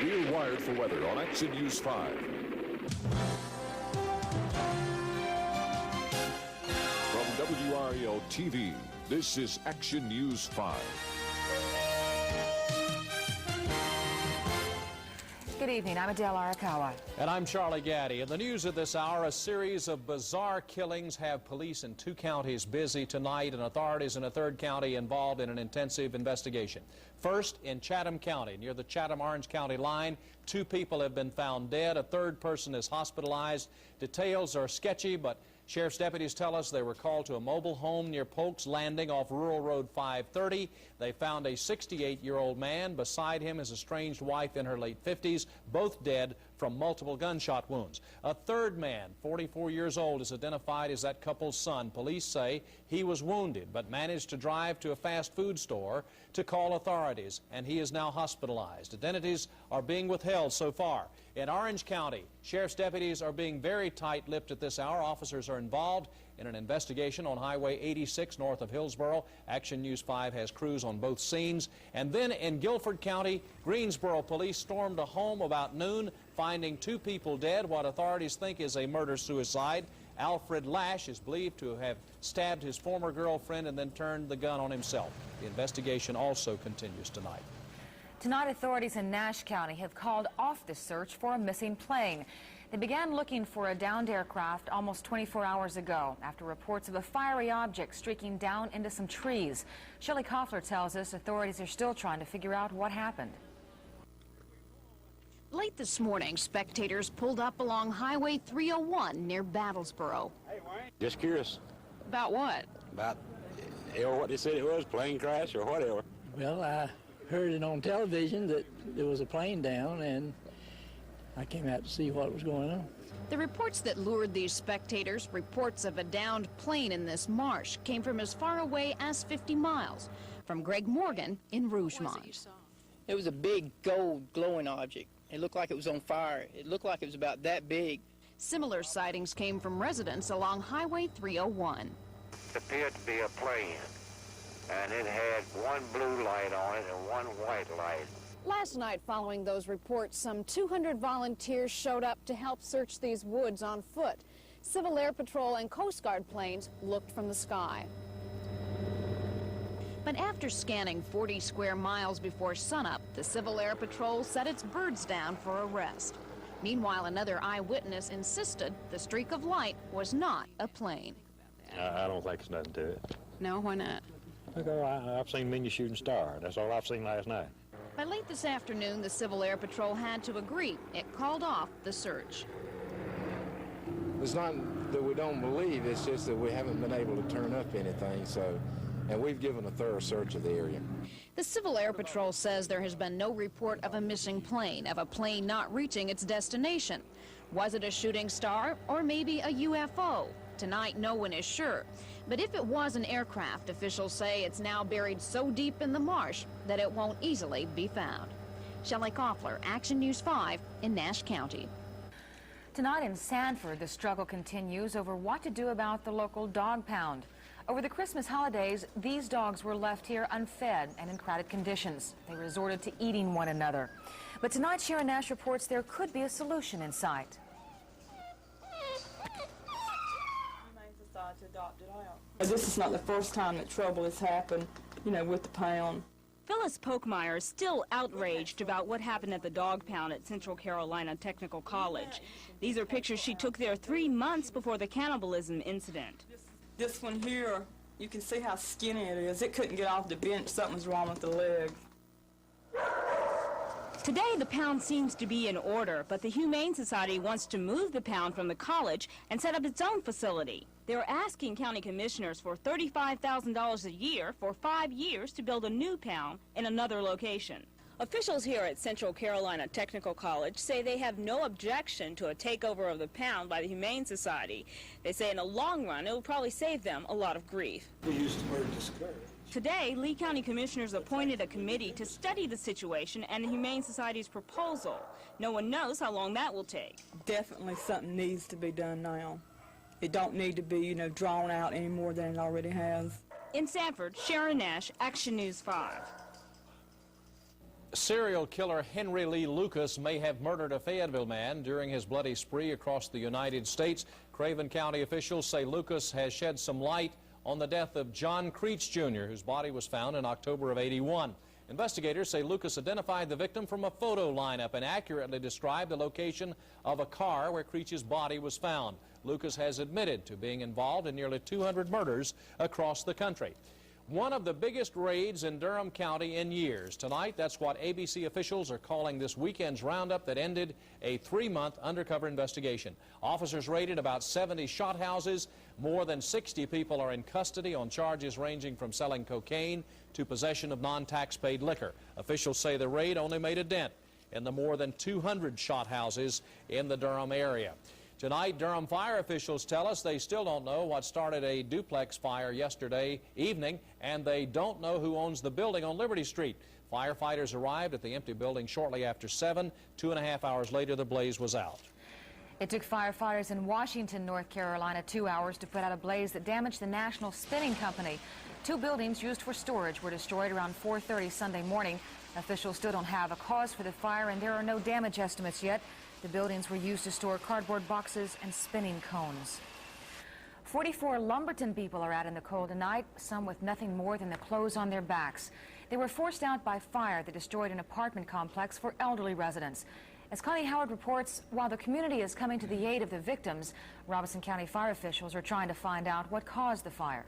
We're wired for weather on Action News 5. From WRAL TV, this is Action News 5. Good evening, I'm Adele Arakawa. And I'm Charlie Gaddy. In the news of this hour, a series of bizarre killings have police in 2 counties busy tonight and authorities in a 3rd county involved in an intensive investigation. First, in Chatham County, near the Chatham-Orange County line, 2 people have been found dead. A 3rd person is hospitalized. Details are sketchy, but sheriff's deputies tell us they were called to a mobile home near Polk's Landing off Rural Road 530. They found a 68-year-old man. Beside him his estranged wife in her late 50s, both dead from multiple gunshot wounds. A 3rd man, 44 years old, is identified as that couple's son. Police say he was wounded but managed to drive to a fast food store to call authorities, and he is now hospitalized. Identities are being withheld so far. In Orange County, sheriff's deputies are being very tight-lipped at this hour. Officers are involved in an investigation on Highway 86 north of Hillsboro. Action News 5 has crews on both scenes. And then in Guilford County, Greensboro police stormed a home about noon, finding 2 people dead, what authorities think is a murder-suicide. Alfred Lash is believed to have stabbed his former girlfriend and then turned the gun on himself. The investigation also continues tonight. Tonight, authorities in Nash County have called off the search for a missing plane. They began looking for a downed aircraft almost 24 hours ago after reports of a fiery object streaking down into some trees. Shelley Koffler tells us authorities are still trying to figure out what happened. Late this morning, spectators pulled up along Highway 301 near Battlesboro. Just curious. About what? About what they said it was, plane crash or whatever. Well, I heard it on television that there was a plane down, and I came out to see what was going on. The reports that lured these spectators, reports of a downed plane in this marsh, came from as far away as 50 miles. From Greg Morgan in Rougemont. It was a big gold glowing object. It looked like it was on fire. It looked like it was about that big. Similar sightings came from residents along Highway 301. It appeared to be a plane, and it had one blue light on it and one white light. Last night, following those reports, some 200 volunteers showed up to help search these woods on foot. Civil Air Patrol and Coast Guard planes looked from the sky. But after scanning 40 square miles before sunup, the Civil Air Patrol set its birds down for a rest. Meanwhile, another eyewitness insisted the streak of light was not a plane. I don't think it's nothing to it. No, why not? I've seen many shooting star. That's all I've seen last night. By late this afternoon, the Civil Air Patrol had to agree. It called off the search. It's not that we don't believe, it's just that we haven't been able to turn up anything, and we've given a thorough search of the area. The Civil Air Patrol says there has been no report of a missing plane, of a plane not reaching its destination. Was it a shooting star or maybe a UFO? Tonight, no one is sure. But if it was an aircraft, officials say it's now buried so deep in the marsh that it won't easily be found. Shelley Koffler, Action News 5 in Nash County. Tonight in Sanford, the struggle continues over what to do about the local dog pound. Over the Christmas holidays, these dogs were left here unfed and in crowded conditions. They resorted to eating one another. But tonight, Sharon Nash reports there could be a solution in sight. This is not the first time that trouble has happened, with the pound. Phyllis Polkmeyer is still outraged about what happened at the dog pound at Central Carolina Technical College. These are pictures she took there 3 months before the cannibalism incident. This one here, you can see how skinny it is. It couldn't get off the bench. Something's wrong with the leg. Today, the pound seems to be in order, but the Humane Society wants to move the pound from the college and set up its own facility. They're asking county commissioners for $35,000 a year for 5 years to build a new pound in another location. Officials here at Central Carolina Technical College say they have no objection to a takeover of the pound by the Humane Society. They say in the long run, it will probably save them a lot of grief. We used the word discourage. Today, Lee County Commissioners appointed a committee to study the situation and the Humane Society's proposal. No one knows how long that will take. Definitely something needs to be done now. It don't need to be, drawn out any more than it already has. In Sanford, Sharon Nash, Action News 5. Serial killer Henry Lee Lucas may have murdered a Fayetteville man during his bloody spree across the United States. Craven County officials say Lucas has shed some light on the death of John Creech Jr., whose body was found in October of '81. Investigators say Lucas identified the victim from a photo lineup and accurately described the location of a car where Creech's body was found. Lucas has admitted to being involved in nearly 200 murders across the country. One of the biggest raids in Durham County in years. Tonight, that's what ABC officials are calling this weekend's roundup that ended a 3-month undercover investigation. Officers raided about 70 shot houses. More than 60 people are in custody on charges ranging from selling cocaine to possession of non-tax-paid liquor. Officials say the raid only made a dent in the more than 200 shot houses in the Durham area. Tonight, Durham fire officials tell us they still don't know what started a duplex fire yesterday evening, and they don't know who owns the building on Liberty Street. Firefighters arrived at the empty building shortly after 7. 2.5 hours later, the blaze was out. It took firefighters in Washington, North Carolina, 2 hours to put out a blaze that damaged the National Spinning Company. 2 buildings used for storage were destroyed around 4:30 Sunday morning. Officials still don't have a cause for the fire, and there are no damage estimates yet. The buildings were used to store cardboard boxes and spinning cones. 44 Lumberton people are out in the cold tonight, some with nothing more than the clothes on their backs. They were forced out by fire that destroyed an apartment complex for elderly residents. As Connie Howard reports, while the community is coming to the aid of the victims, Robeson County fire officials are trying to find out what caused the fire.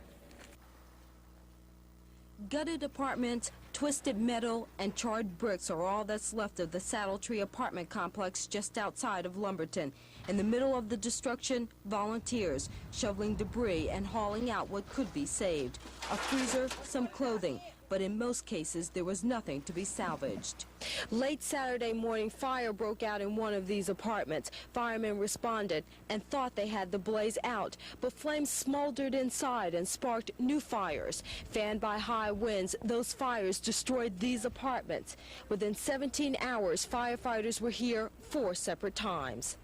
Gutted apartments, twisted metal, and charred bricks are all that's left of the Saddle Tree apartment complex just outside of Lumberton. In the middle of the destruction, volunteers shoveling debris and hauling out what could be saved. A freezer, some clothing, but in most cases there was nothing to be salvaged. Late Saturday morning, fire broke out in one of these apartments. Firemen responded and thought they had the blaze out, but flames smoldered inside and sparked new fires. Fanned by high winds, those fires destroyed these apartments. Within 17 hours, firefighters were here 4 separate times.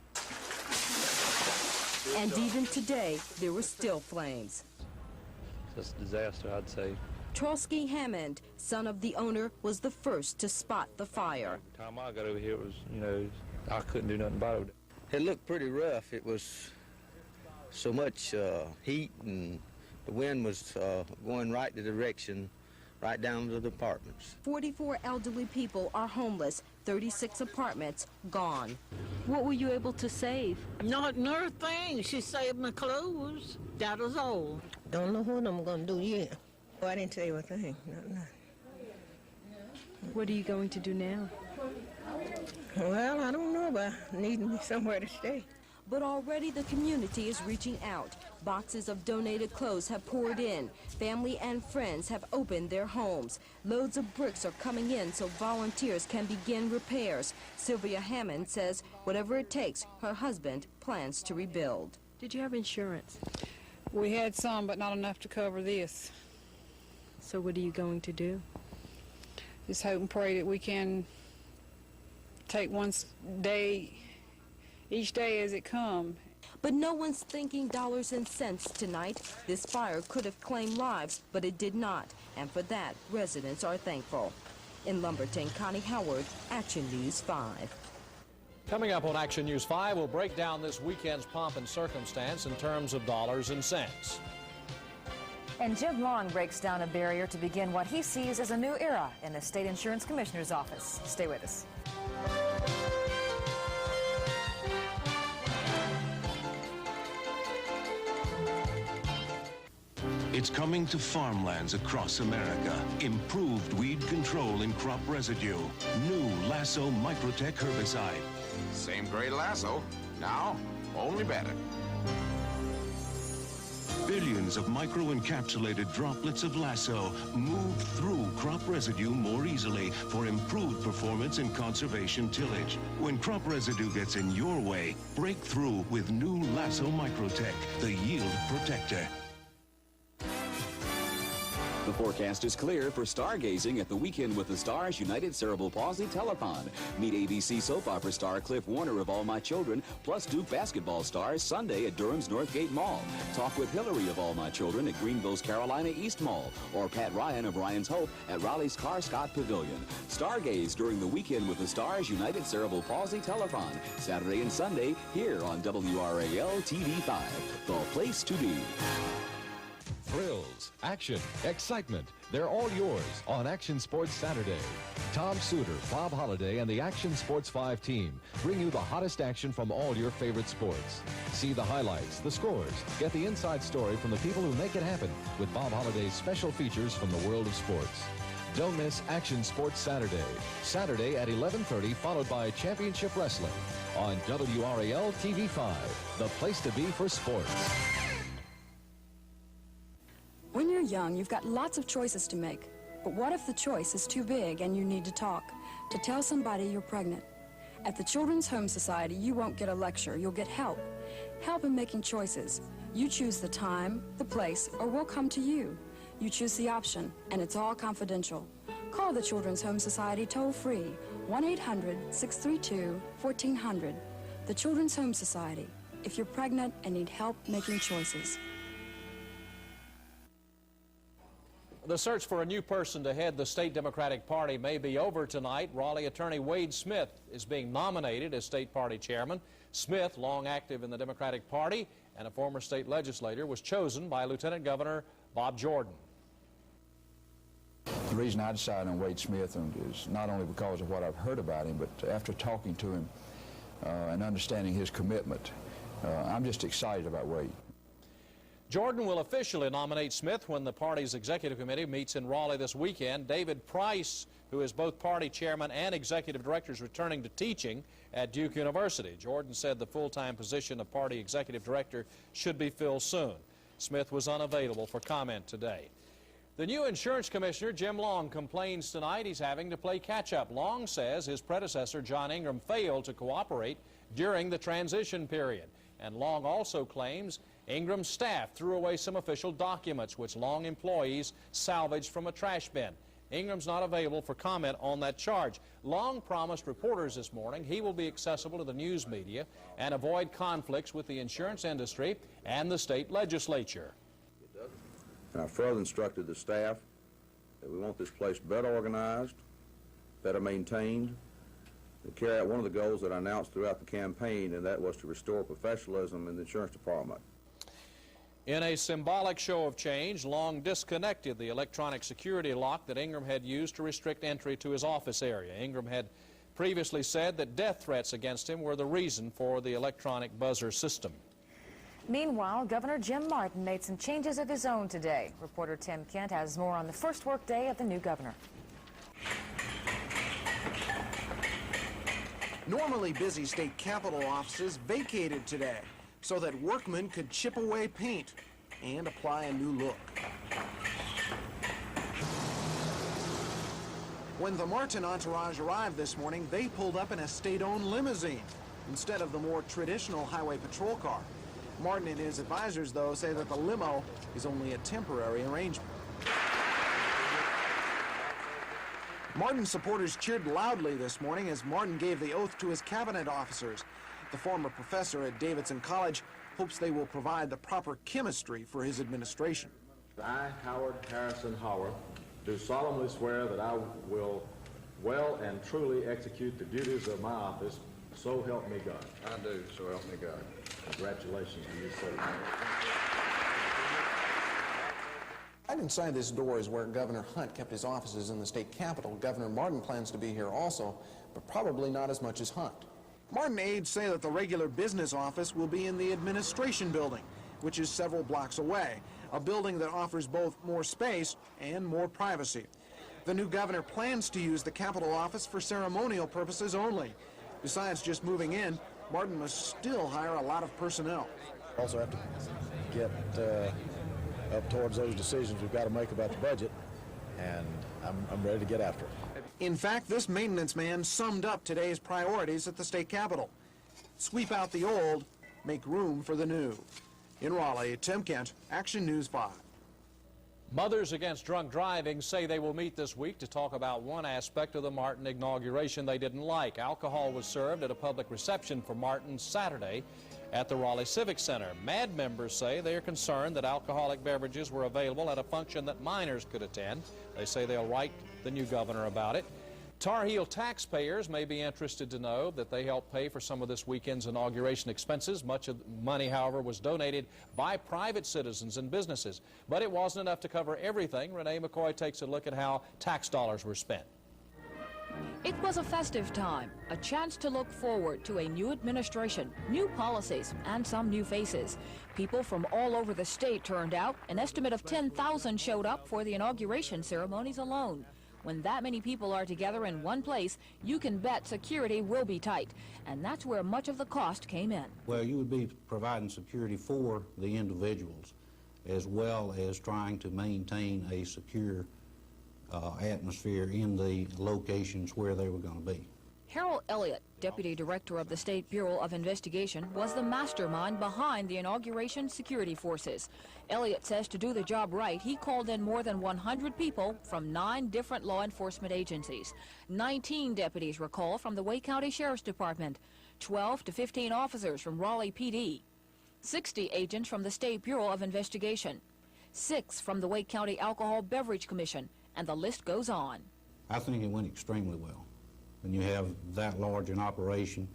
And even today, there were still flames. Just a disaster, I'd say. Trotsky Hammond, son of the owner, was the first to spot the fire. The time I got over here, it was, I couldn't do nothing about it. It looked pretty rough. It was so much heat, and the wind was going right the direction, right down to the apartments. 44 elderly people are homeless, 36 apartments gone. What were you able to save? Not another thing. She saved my clothes. That was all. Don't know what I'm going to do yet. I didn't save a thing. No. What are you going to do now? Well, I don't know about needing somewhere to stay. But already the community is reaching out. Boxes of donated clothes have poured in. Family and friends have opened their homes. Loads of bricks are coming in so volunteers can begin repairs. Sylvia Hammond says whatever it takes, her husband plans to rebuild. Did you have insurance? We had some, but not enough to cover this. So what are you going to do? Just hope and pray that we can take one day, each day as it comes. But no one's thinking dollars and cents tonight. This fire could have claimed lives, but it did not. And for that, residents are thankful. In Lumberton, Connie Howard, Action News 5. Coming up on Action News 5, we'll break down this weekend's pomp and circumstance in terms of dollars and cents. And Jim Long breaks down a barrier to begin what he sees as a new era in the State Insurance Commissioner's office. Stay with us. It's coming to farmlands across America. Improved weed control and crop residue. New Lasso Microtech herbicide. Same great Lasso, now only better. Billions of micro-encapsulated droplets of Lasso move through crop residue more easily for improved performance in conservation tillage. When crop residue gets in your way, break through with new Lasso Microtech, the yield protector. The forecast is clear for stargazing at the Weekend with the Stars United Cerebral Palsy Telethon. Meet ABC soap opera star Cliff Warner of All My Children, plus Duke basketball stars Sunday at Durham's Northgate Mall. Talk with Hillary of All My Children at Greenville's Carolina East Mall, or Pat Ryan of Ryan's Hope at Raleigh's Carscott Pavilion. Stargaze during the Weekend with the Stars United Cerebral Palsy Telethon, Saturday and Sunday here on WRAL TV5, the place to be. Thrills, action, excitement, they're all yours on Action Sports Saturday. Tom Suter, Bob Holliday, and the Action Sports 5 team bring you the hottest action from all your favorite sports. See the highlights, the scores, get the inside story from the people who make it happen with Bob Holliday's special features from the world of sports. Don't miss Action Sports Saturday. Saturday at 11:30, followed by Championship Wrestling on WRAL TV5, the place to be for sports. When you're young, you've got lots of choices to make. But what if the choice is too big and you need to talk, to tell somebody you're pregnant? At the Children's Home Society, you won't get a lecture, you'll get help. Help in making choices. You choose the time, the place, or we'll come to you. You choose the option, and it's all confidential. Call the Children's Home Society toll-free, 1-800-632-1400. The Children's Home Society, if you're pregnant and need help making choices. The search for a new person to head the state Democratic Party may be over tonight. Raleigh attorney Wade Smith is being nominated as state party chairman. Smith, long active in the Democratic Party and a former state legislator, was chosen by Lieutenant Governor Bob Jordan. The reason I decided on Wade Smith is not only because of what I've heard about him, but after talking to him and understanding his commitment, I'm just excited about Wade. Jordan will officially nominate Smith when the party's executive committee meets in Raleigh this weekend. David Price, who is both party chairman and executive director, is returning to teaching at Duke University. Jordan said the full-time position of party executive director should be filled soon. Smith was unavailable for comment today. The new insurance commissioner, Jim Long, complains tonight he's having to play catch-up. Long says his predecessor, John Ingram, failed to cooperate during the transition period. And Long also claims Ingram's staff threw away some official documents which Long employees salvaged from a trash bin. Ingram's not available for comment on that charge. Long promised reporters this morning he will be accessible to the news media and avoid conflicts with the insurance industry and the state legislature. I further instructed the staff that we want this place better organized, better maintained, to carry out one of the goals that I announced throughout the campaign, and that was to restore professionalism in the insurance department. In a symbolic show of change, Long disconnected the electronic security lock that Ingram had used to restrict entry to his office area. Ingram had previously said that death threats against him were the reason for the electronic buzzer system. Meanwhile, Governor Jim Martin made some changes of his own today. Reporter Tim Kent has more on the first work day of the new governor. Normally busy state capitol offices vacated today so that workmen could chip away paint and apply a new look. When the Martin entourage arrived this morning, they pulled up in a state-owned limousine instead of the more traditional highway patrol car. Martin and his advisors, though, say that the limo is only a temporary arrangement. Martin supporters cheered loudly this morning as Martin gave the oath to his cabinet officers. The former professor at Davidson College hopes they will provide the proper chemistry for his administration. I, Howard Harrison Howard, do solemnly swear that I will well and truly execute the duties of my office, so help me God. I do, so help me God. Congratulations to you, sir. Right inside this door is where Governor Hunt kept his offices in the state capitol. Governor Martin plans to be here also, but probably not as much as Hunt. Martin aides say that the regular business office will be in the administration building, which is several blocks away, a building that offers both more space and more privacy. The new governor plans to use the Capitol office for ceremonial purposes only. Besides just moving in, Martin must still hire a lot of personnel. Also have to get up towards those decisions we've got to make about the budget, and I'm ready to get after it. In fact, this maintenance man summed up today's priorities at the state capitol. Sweep out the old, make room for the new. In Raleigh, Tim Kent, Action News 5. Mothers Against Drunk Driving say they will meet this week to talk about one aspect of the Martin inauguration they didn't like. Alcohol was served at a public reception for Martin Saturday at the Raleigh Civic Center. MAD members say they are concerned that alcoholic beverages were available at a function that minors could attend. They say they'll write the new governor about it. Tar Heel taxpayers may be interested to know that they helped pay for some of this weekend's inauguration expenses. Much of the money, however, was donated by private citizens and businesses. But it wasn't enough to cover everything. Renee McCoy takes a look at how tax dollars were spent. It was a festive time, a chance to look forward to a new administration, new policies, and some new faces. People from all over the state turned out. An estimate of 10,000 showed up for the inauguration ceremonies alone. When that many people are together in one place, you can bet security will be tight. And that's where much of the cost came in. Well, you would be providing security for the individuals as well as trying to maintain a secure atmosphere in the locations where they were going to be. Harold Elliott, Deputy Director of the State Bureau of Investigation, was the mastermind behind the inauguration security forces. Elliott says to do the job right, he called in more than 100 people from 9 different law enforcement agencies. 19 deputies were called from the Wake County Sheriff's Department, 12 to 15 officers from Raleigh PD, 60 agents from the State Bureau of Investigation, 6 from the Wake County Alcohol Beverage Commission, and the list goes on. I think it went extremely well. When you have that large an operation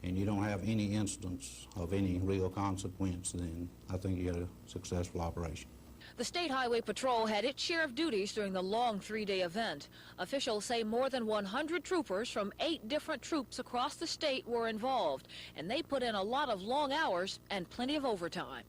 and you don't have any instance of any real consequence, then I think you got a successful operation. The State Highway Patrol had its share of duties during the long 3-day event. Officials say more than 100 troopers from 8 different troops across the state were involved, and they put in a lot of long hours and plenty of overtime.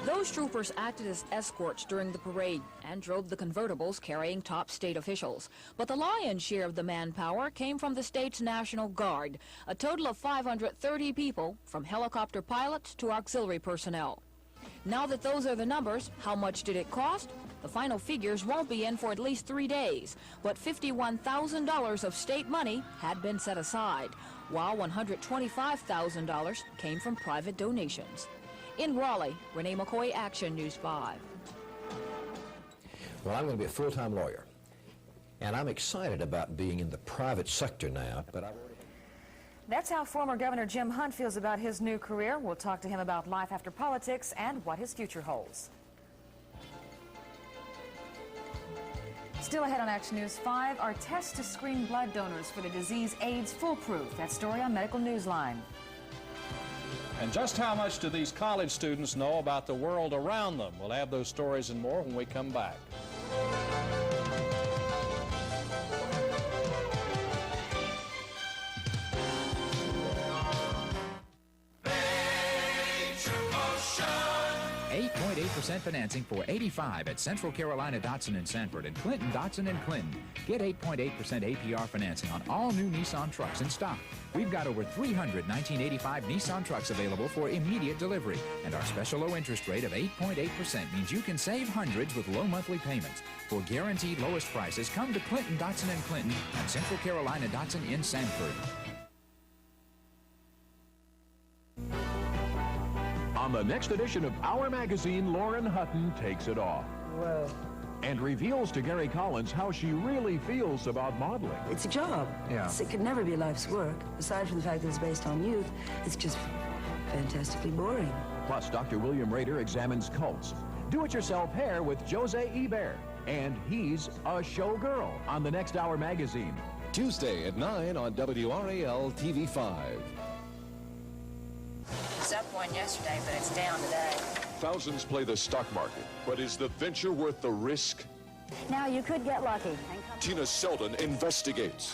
Those troopers acted as escorts during the parade and drove the convertibles carrying top state officials. But the lion's share of the manpower came from the state's National Guard, a total of 530 people, from helicopter pilots to auxiliary personnel. Now that those are the numbers, how much did it cost? The final figures won't be in for at least 3 days, but $51,000 of state money had been set aside, while $125,000 came from private donations. In Raleigh, Renee McCoy, Action News 5. Well, I'm going to be a full-time lawyer, and I'm excited about being in the private sector now, but That's how former Governor Jim Hunt feels about his new career. We'll talk to him about life after politics and what his future holds. Still ahead on Action News 5, are tests to screen blood donors for the disease AIDS foolproof? That story on Medical Newsline. And just how much do these college students know about the world around them? We'll have those stories and more when we come back. .8% financing for 85 at Central Carolina Datsun in Sanford and Clinton Datsun in Clinton. Get 8.8% APR financing on all new Nissan trucks in stock. We've got over 300 1985 Nissan trucks available for immediate delivery, and our special low interest rate of 8.8% means you can save hundreds with low monthly payments. For guaranteed lowest prices, come to Clinton Datsun in Clinton and Central Carolina Datsun in Sanford. On the next edition of Our Magazine, Lauren Hutton takes it off. Whoa. And reveals to Gary Collins how she really feels about modeling. It's a job. Yeah. It could never be life's work. Aside from the fact that it's based on youth, it's just fantastically boring. Plus, Dr. William Rader examines cults. Do-it-yourself hair with Jose Ebert. And he's a showgirl on the next Our Magazine. Tuesday at 9 on WRAL TV 5. It's up one yesterday, but it's down today. Thousands play the stock market, but is the venture worth the risk? Now you could get lucky. Tina Selden investigates.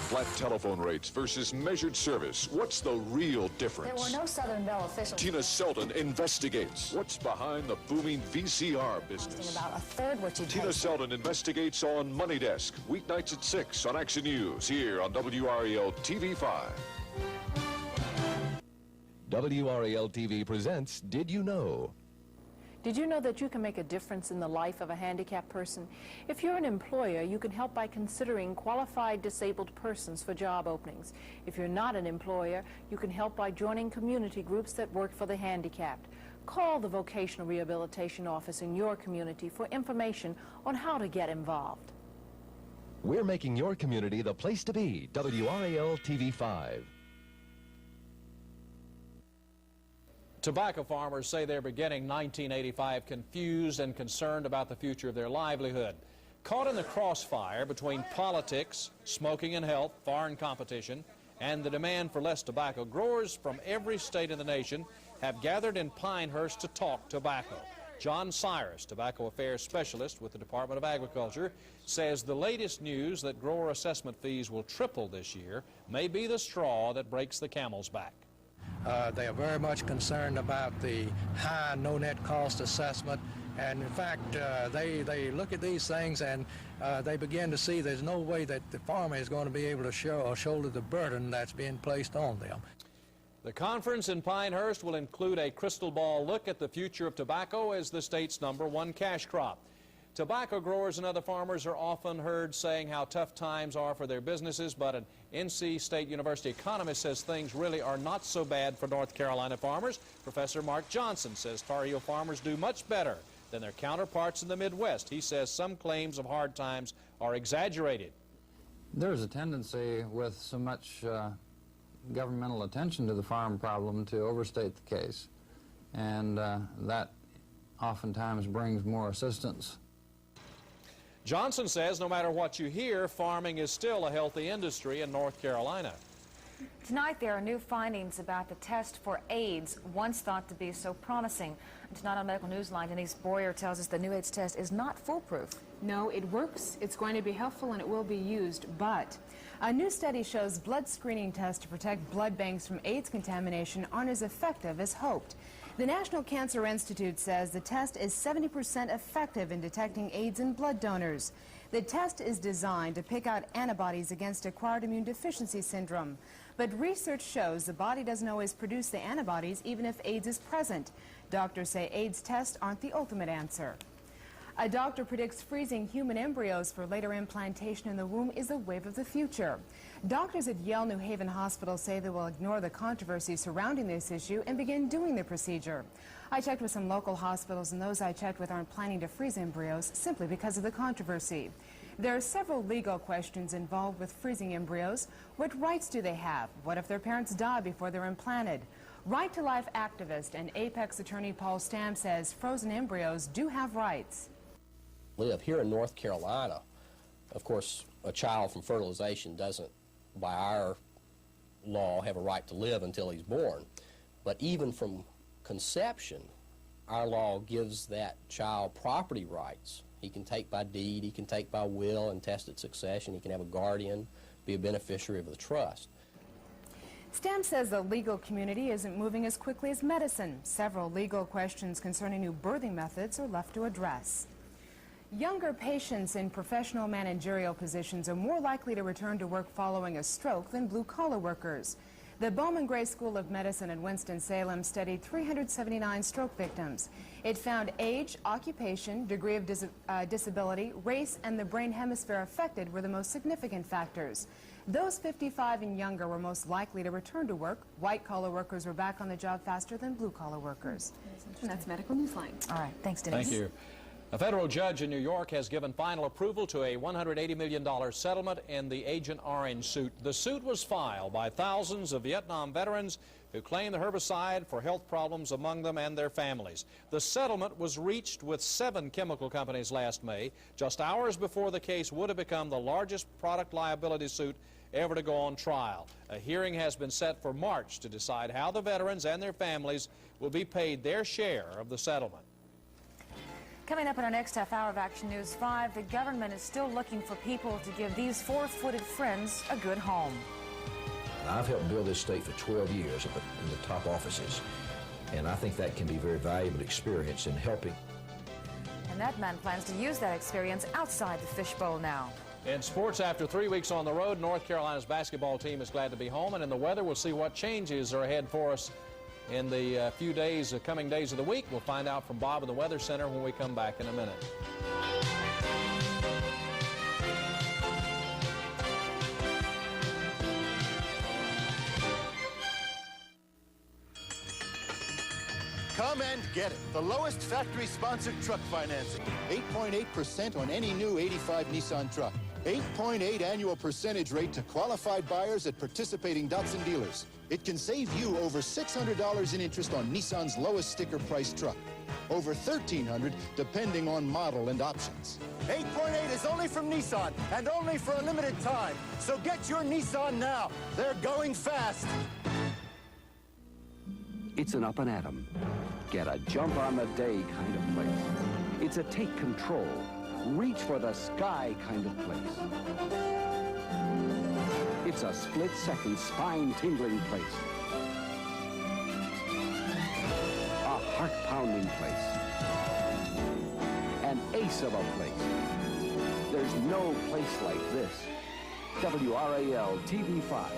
Flat telephone rates versus measured service. What's the real difference? There were no Southern Bell officials. Tina Selden investigates. What's behind the booming VCR business? About a third what you Tina Selden investigates on Money Desk, weeknights at 6 on Action News, here on WRAL TV 5. WRAL TV presents Did You Know? Did you know that you can make a difference in the life of a handicapped person? If you're an employer, you can help by considering qualified disabled persons for job openings. If you're not an employer, you can help by joining community groups that work for the handicapped. Call the Vocational Rehabilitation Office in your community for information on how to get involved. We're making your community the place to be. WRAL TV 5. Tobacco farmers say they're beginning 1985 confused and concerned about the future of their livelihood. Caught in the crossfire between politics, smoking and health, foreign competition, and the demand for less tobacco, growers from every state in the nation have gathered in Pinehurst to talk tobacco. John Cyrus, tobacco affairs specialist with the Department of Agriculture, says the latest news that grower assessment fees will triple this year may be the straw that breaks the camel's back. They are very much concerned about the high no-net cost assessment, and in fact they look at these things and they begin to see there's no way that the farmer is going to be able to shoulder the burden that's being placed on them. The conference in Pinehurst will include a crystal ball look at the future of tobacco as the state's #1 cash crop. Tobacco growers and other farmers are often heard saying how tough times are for their businesses, but an NC State University economist says things really are not so bad for North Carolina farmers. Professor Marc Johnson says Tar Heel farmers do much better than their counterparts in the Midwest. He says some claims of hard times are exaggerated. There's a tendency with so much governmental attention to the farm problem to overstate the case, and that oftentimes brings more assistance. Johnson says no matter what you hear, farming is still a healthy industry in North Carolina. Tonight there are new findings about the test for AIDS, once thought to be so promising. Tonight on Medical Newsline, Denise Boyer tells us the new AIDS test is not foolproof. No, it works, it's going to be helpful, and it will be used, but a new study shows blood screening tests to protect blood banks from AIDS contamination aren't as effective as hoped. The National Cancer Institute says the test is 70% effective in detecting AIDS in blood donors. The test is designed to pick out antibodies against acquired immune deficiency syndrome. But research shows the body doesn't always produce the antibodies even if AIDS is present. Doctors say AIDS tests aren't the ultimate answer. A doctor predicts freezing human embryos for later implantation in the womb is a wave of the future. Doctors at Yale New Haven Hospital say they will ignore the controversy surrounding this issue and begin doing the procedure. I checked with some local hospitals, and those I checked with aren't planning to freeze embryos simply because of the controversy. There are several legal questions involved with freezing embryos. What rights do they have? What if their parents die before they're implanted? Right to Life activist and Apex attorney Paul Stam says frozen embryos do have rights. Live here in North Carolina, of course, a child from fertilization doesn't, by our law, have a right to live until he's born. But even from conception, our law gives that child property rights. He can take by deed, he can take by will and tested succession, he can have a guardian, be a beneficiary of the trust. Stam says the legal community isn't moving as quickly as medicine. Several legal questions concerning new birthing methods are left to address. Younger patients in professional managerial positions are more likely to return to work following a stroke than blue-collar workers. The Bowman Gray School of Medicine in Winston-Salem studied 379 stroke victims. It found age, occupation, degree of disability, race, and the brain hemisphere affected were the most significant factors. Those 55 and younger were most likely to return to work. White-collar workers were back on the job faster than blue-collar workers. And that's Medical Newsline. All right, thanks, Denise. Thank you. A federal judge in New York has given final approval to a $180 million settlement in the Agent Orange suit. The suit was filed by thousands of Vietnam veterans who claim the herbicide for health problems among them and their families. The settlement was reached with 7 chemical companies last May, just hours before the case would have become the largest product liability suit ever to go on trial. A hearing has been set for March to decide how the veterans and their families will be paid their share of the settlement. Coming up in our next half hour of Action News 5, the government is still looking for people to give these four-footed friends a good home. I've helped build this state for 12 years in the top offices, and I think that can be a very valuable experience in helping. And that man plans to use that experience outside the fishbowl now. In sports, after 3 weeks on the road, North Carolina's basketball team is glad to be home, and in the weather, we'll see what changes are ahead for us in the coming days of the week. We'll find out from Bob in the Weather Center when we come back in a minute. Come and get it. The lowest factory-sponsored truck financing. 8.8% on any new 85 Nissan truck. 8.8 annual percentage rate to qualified buyers at participating Datsun dealers. It can save you over $600 in interest on Nissan's lowest sticker price truck. Over $1,300 depending on model and options. 8.8 is only from Nissan and only for a limited time. So get your Nissan now. They're going fast. It's an up and at 'em, get a jump on the day kind of place. It's a take control, reach for the sky kind of place. It's a split-second spine-tingling place. A heart-pounding place. An ace of a place. There's no place like this. WRAL TV5,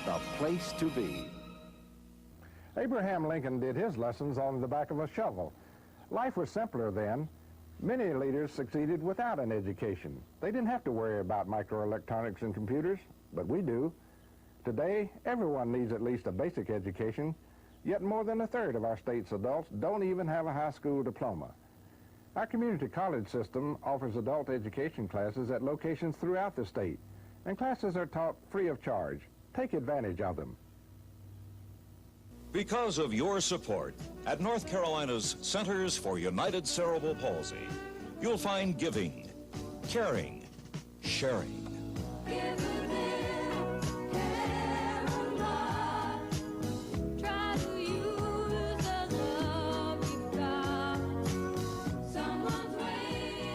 the place to be. Abraham Lincoln did his lessons on the back of a shovel. Life was simpler then. Many leaders succeeded without an education. They didn't have to worry about microelectronics and computers, but we do. Today, everyone needs at least a basic education, yet more than a third of our state's adults don't even have a high school diploma. Our community college system offers adult education classes at locations throughout the state, and classes are taught free of charge. Take advantage of them. Because of your support, at North Carolina's Centers for United Cerebral Palsy, you'll find giving, caring, sharing.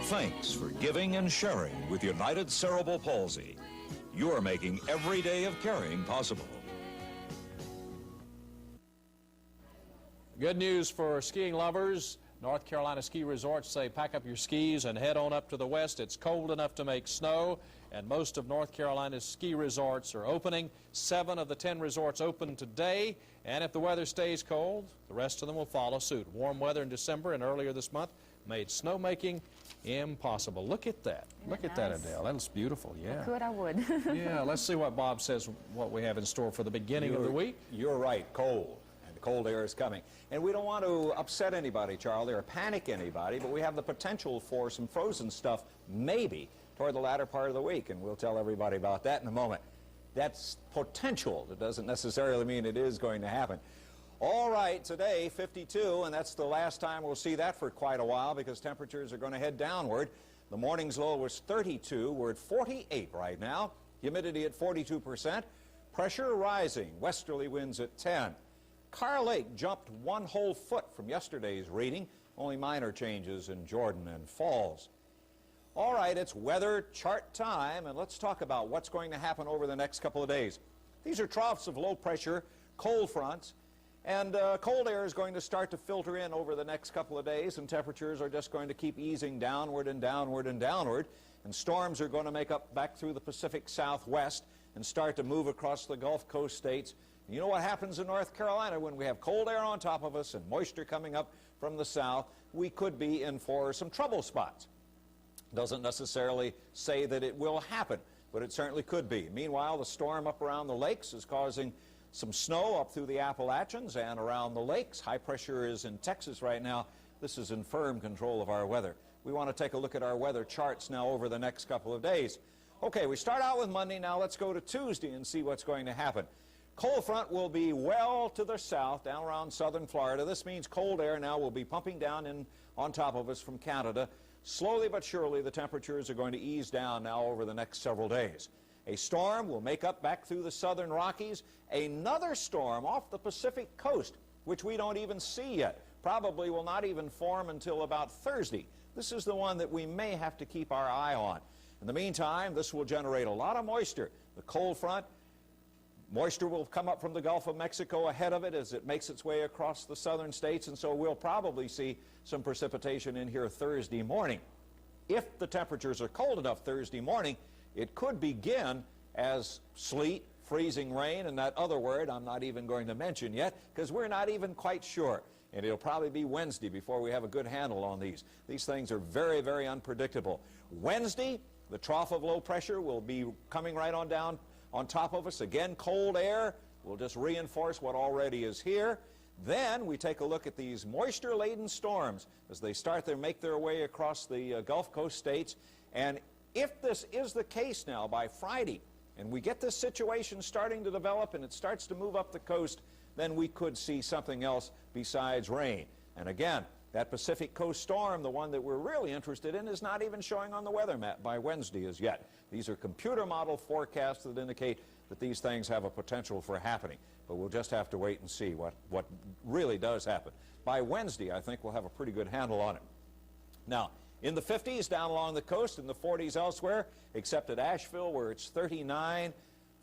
Thanks for giving and sharing with United Cerebral Palsy. You're making every day of caring possible. Good news for skiing lovers. North Carolina ski resorts say pack up your skis and head on up to the west. It's cold enough to make snow, and most of North Carolina's ski resorts are opening. 7 of the 10 resorts open today, and if the weather stays cold, the rest of them will follow suit. Warm weather in December and earlier this month made snowmaking impossible. Look at that. Look at that, Adele. That looks beautiful, yeah. I could, I would. Yeah, let's see what Bob says, what we have in store for the beginning of the week. You're right, cold. The cold air is coming. And we don't want to upset anybody, Charlie, or panic anybody, but we have the potential for some frozen stuff, maybe, toward the latter part of the week, and we'll tell everybody about that in a moment. That's potential. It doesn't necessarily mean it is going to happen. All right, today, 52, and that's the last time we'll see that for quite a while because temperatures are going to head downward. The morning's low was 32. We're at 48 right now. Humidity at 42%. Pressure rising. Westerly winds at 10. Carr Lake jumped 1 whole foot from yesterday's reading, only minor changes in Jordan and Falls. All right, it's weather chart time, and let's talk about what's going to happen over the next couple of days. These are troughs of low pressure, cold fronts, and cold air is going to start to filter in over the next couple of days, and temperatures are just going to keep easing downward and downward and downward, and storms are going to make up back through the Pacific Southwest and start to move across the Gulf Coast states. You know what happens in North Carolina when we have cold air on top of us and moisture coming up from the south? We could be in for some trouble spots. Doesn't necessarily say that it will happen, but it certainly could be. Meanwhile, the storm up around the lakes is causing some snow up through the Appalachians and around the lakes. High pressure is in Texas right now. This is in firm control of our weather. We want to take a look at our weather charts now over the next couple of days. Okay, we start out with Monday. Now let's go to Tuesday and see what's going to happen. Cold front will be well to the south, down around southern Florida. This means cold air now will be pumping down in on top of us from Canada. Slowly but surely, the temperatures are going to ease down now over the next several days. A storm will make up back through the southern Rockies. Another storm off the Pacific coast, which we don't even see yet. Probably will not even form until about Thursday. This is the one that we may have to keep our eye on. In the meantime, this will generate a lot of moisture. The cold front, moisture will come up from the Gulf of Mexico ahead of it as it makes its way across the southern states, and so we'll probably see some precipitation in here Thursday morning. If the temperatures are cold enough Thursday morning, it could begin as sleet, freezing rain, and that other word I'm not even going to mention yet because we're not even quite sure. And it'll probably be Wednesday before we have a good handle on these. These things are very, very unpredictable. Wednesday, the trough of low pressure will be coming right on down on top of us. Again, cold air will just reinforce what already is here. Then we take a look at these moisture-laden storms as they start to make their way across the Gulf Coast states. And if this is the case now by Friday, and we get this situation starting to develop and it starts to move up the coast, then we could see something else besides rain. And again, that Pacific Coast storm, the one that we're really interested in, is not even showing on the weather map by Wednesday as yet. These are computer model forecasts that indicate that these things have a potential for happening. But we'll just have to wait and see what really does happen. By Wednesday, I think we'll have a pretty good handle on it. Now, in the 50s down along the coast, in the 40s elsewhere, except at Asheville where it's 39,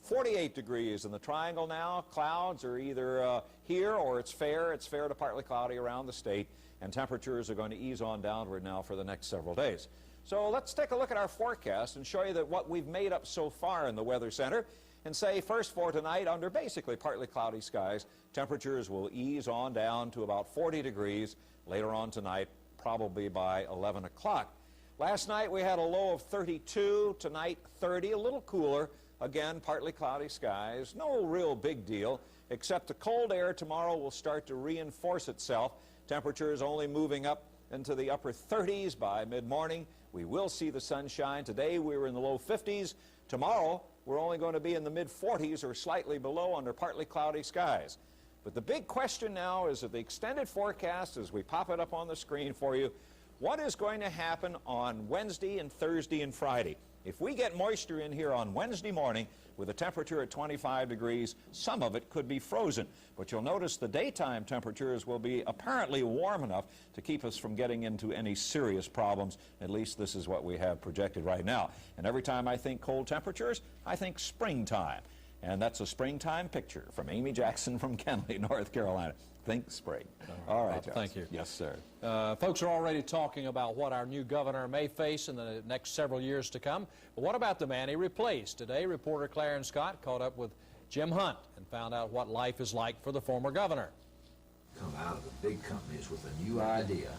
48 degrees in the triangle now. Clouds are either here or it's fair to partly cloudy around the state, and temperatures are going to ease on downward now for the next several days. So let's take a look at our forecast and show you that what we've made up so far in the Weather Center, and say first for tonight, under basically partly cloudy skies, temperatures will ease on down to about 40 degrees later on tonight, probably by 11 o'clock. Last night we had a low of 32, tonight 30, a little cooler. Again, partly cloudy skies, no real big deal, except the cold air tomorrow will start to reinforce itself. Temperatures only moving up into the upper 30s by mid-morning. We will see the sunshine. Today we were in the low 50s. Tomorrow we're only going to be in the mid-40s or slightly below under partly cloudy skies. But the big question now is that the extended forecast, as we pop it up on the screen for you, what is going to happen on Wednesday and Thursday and Friday? If we get moisture in here on Wednesday morning with a temperature at 25 degrees, some of it could be frozen. But you'll notice the daytime temperatures will be apparently warm enough to keep us from getting into any serious problems. At least this is what we have projected right now. And every time I think cold temperatures, I think springtime. And that's a springtime picture from Amy Jackson from Kenly, North Carolina. Think spring. All right, thank you. Yes, sir. Folks are already talking about what our new governor may face in the next several years to come. But what about the man he replaced? Today, reporter Clarence Scott caught up with Jim Hunt and found out what life is like for the former governor. Come out of the big companies with a new idea,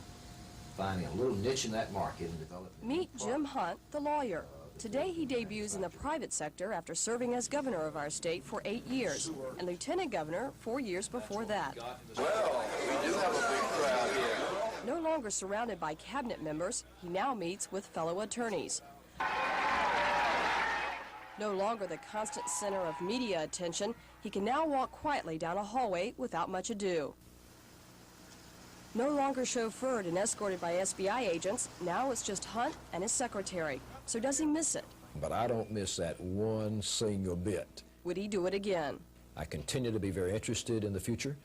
finding a little niche in that market and developing. Meet Jim Hunt, the lawyer. Today he debuts in the private sector after serving as governor of our state for 8 years and lieutenant governor 4 years before that. Well, we do have a big crowd here. No longer surrounded by cabinet members, he now meets with fellow attorneys. No longer the constant center of media attention, he can now walk quietly down a hallway without much ado. No longer chauffeured and escorted by SBI agents, now it's just Hunt and his secretary. So does he miss it? But I don't miss that one single bit. Would he do it again? I continue to be very interested in the future.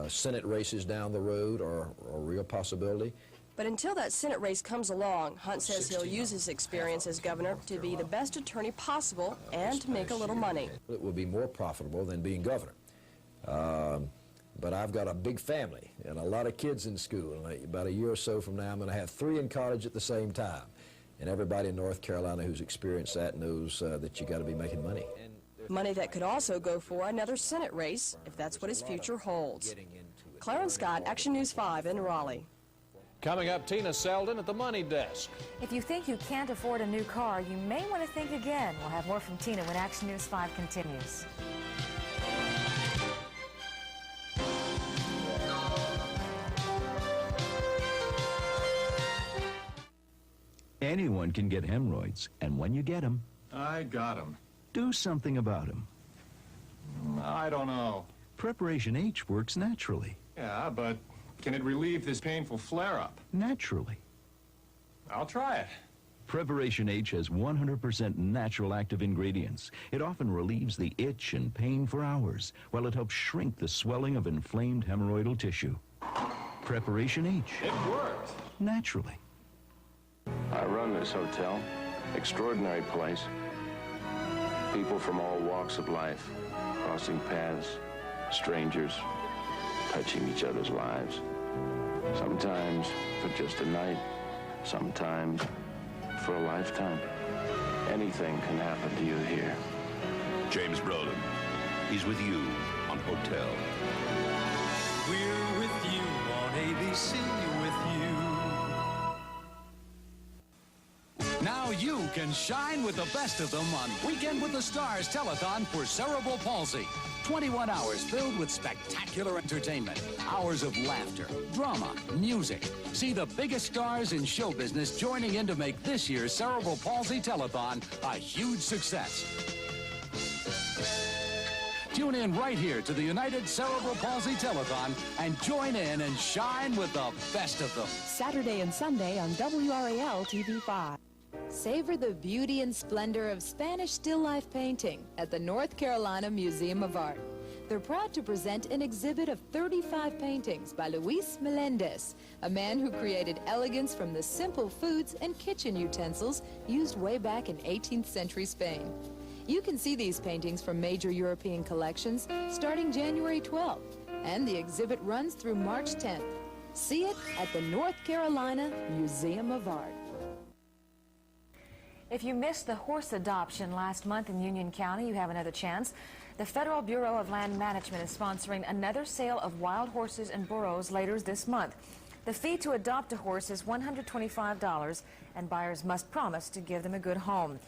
Senate races down the road are a real possibility. But until that Senate race comes along, Hunt says he'll use his experience as governor to be the best attorney possible and to make a little money. It will be more profitable than being governor. But I've got a big family and a lot of kids in school. And about a year or so from now, I'm going to have 3 in college at the same time. And everybody in North Carolina who's experienced that knows that you got to be making money. Money that could also go for another Senate race, if that's what his future holds. Clarence Scott, Action News 5 in Raleigh. Coming up, Tina Selden at the Money Desk. If you think you can't afford a new car, you may want to think again. We'll have more from Tina when Action News 5 continues. Anyone can get hemorrhoids, and when you get them, I got them. Do something about them. I don't know. Preparation H works naturally. Yeah, but can it relieve this painful flare-up? Naturally. I'll try it. Preparation H has 100% natural active ingredients. It often relieves the itch and pain for hours, while it helps shrink the swelling of inflamed hemorrhoidal tissue. Preparation H. It worked. Naturally. I run this hotel. Extraordinary place. People from all walks of life, crossing paths, strangers, touching each other's lives. Sometimes for just a night, sometimes for a lifetime. Anything can happen to you here. James Brolin. He's with you on Hotel. We're with you on ABC with you. Now Now you can shine with the best of them on Weekend with the Stars Telethon for cerebral palsy. 21 hours filled with spectacular entertainment, hours of laughter, drama, music. See the biggest stars in show business joining in to make this year's Cerebral Palsy Telethon a huge success. Tune in right here to the United Cerebral Palsy Telethon and join in and shine with the best of them. Saturday and Sunday on WRAL TV5. Savor the beauty and splendor of Spanish still life painting at the North Carolina Museum of Art. They're proud to present an exhibit of 35 paintings by Luis Melendez, a man who created elegance from the simple foods and kitchen utensils used way back in 18th century Spain. You can see these paintings from major European collections starting January 12th, and the exhibit runs through March 10th. See it at the North Carolina Museum of Art. If you missed the horse adoption last month in Union County, you have another chance. The Federal Bureau of Land Management is sponsoring another sale of wild horses and burros later this month. The fee to adopt a horse is $125, and buyers must promise to give them a good home.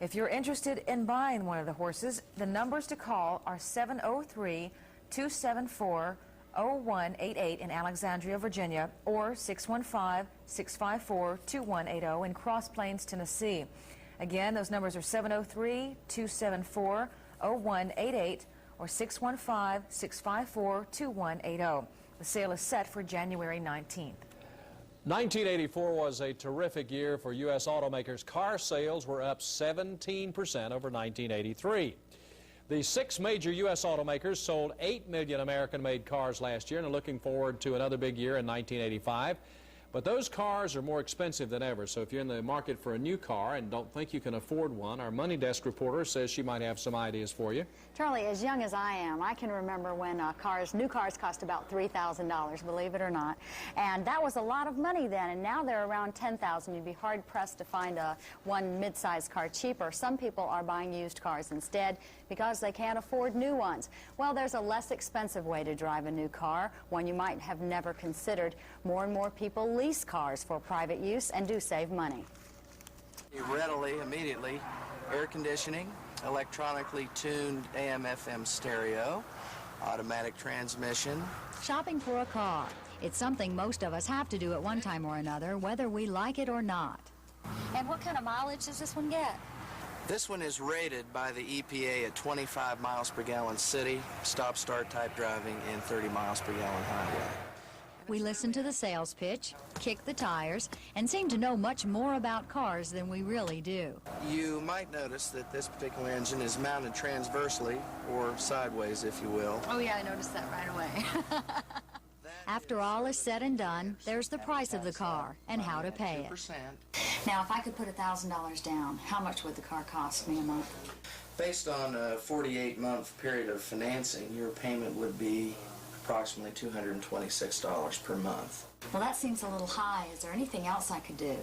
If you're interested in buying one of the horses, the numbers to call are 703-274-0188 in Alexandria, Virginia, or 615-654-2180 in Cross Plains, Tennessee. Again, those numbers are 703-274-0188 or 615-654-2180. The sale is set for January 19th. 1984 was a terrific year for U.S. automakers. Car sales were up 17% over 1983. The 6 major U.S. automakers sold 8 million American-made cars last year and are looking forward to another big year in 1985. But those cars are more expensive than ever, so if you're in the market for a new car and don't think you can afford one, our Money Desk reporter says she might have some ideas for you. Charlie, as young as I am, I can remember when new cars cost about $3,000, believe it or not. And that was a lot of money then, and now they're around $10,000. You'd be hard-pressed to find one mid-sized car cheaper. Some people are buying used cars instead because they can't afford new ones. Well, there's a less expensive way to drive a new car, one you might have never considered. More and more people lease cars for private use and do save money. Readily, immediately, air conditioning, electronically tuned AM/FM stereo, automatic transmission. Shopping for a car. It's something most of us have to do at one time or another, whether we like it or not. And what kind of mileage does this one get? This one is rated by the EPA at 25 miles per gallon city, stop-start type driving, and 30 miles per gallon highway. We listen to the sales pitch, kick the tires, and seem to know much more about cars than we really do. You might notice that this particular engine is mounted transversely, or sideways, if you will. Oh yeah, I noticed that right away. After all is said and done, there's the price of the car and how to pay it. Now, if I could put $1,000 down, how much would the car cost me a month? Based on a 48-month period of financing, your payment would be approximately $226 per month. Well, that seems a little high. Is there anything else I could do?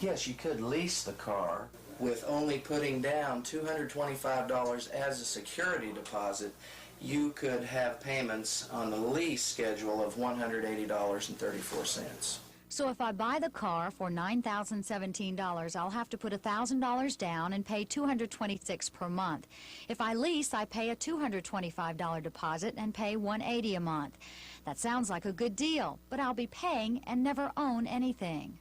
Yes, you could lease the car with only putting down $225 as a security deposit. You could have payments on the lease schedule of $180.34. So if I buy the car for $9,017, I'll have to put $1,000 down and pay $226 per month. If I lease, I pay a $225 deposit and pay $180 a month. That sounds like a good deal, but I'll be paying and never own anything.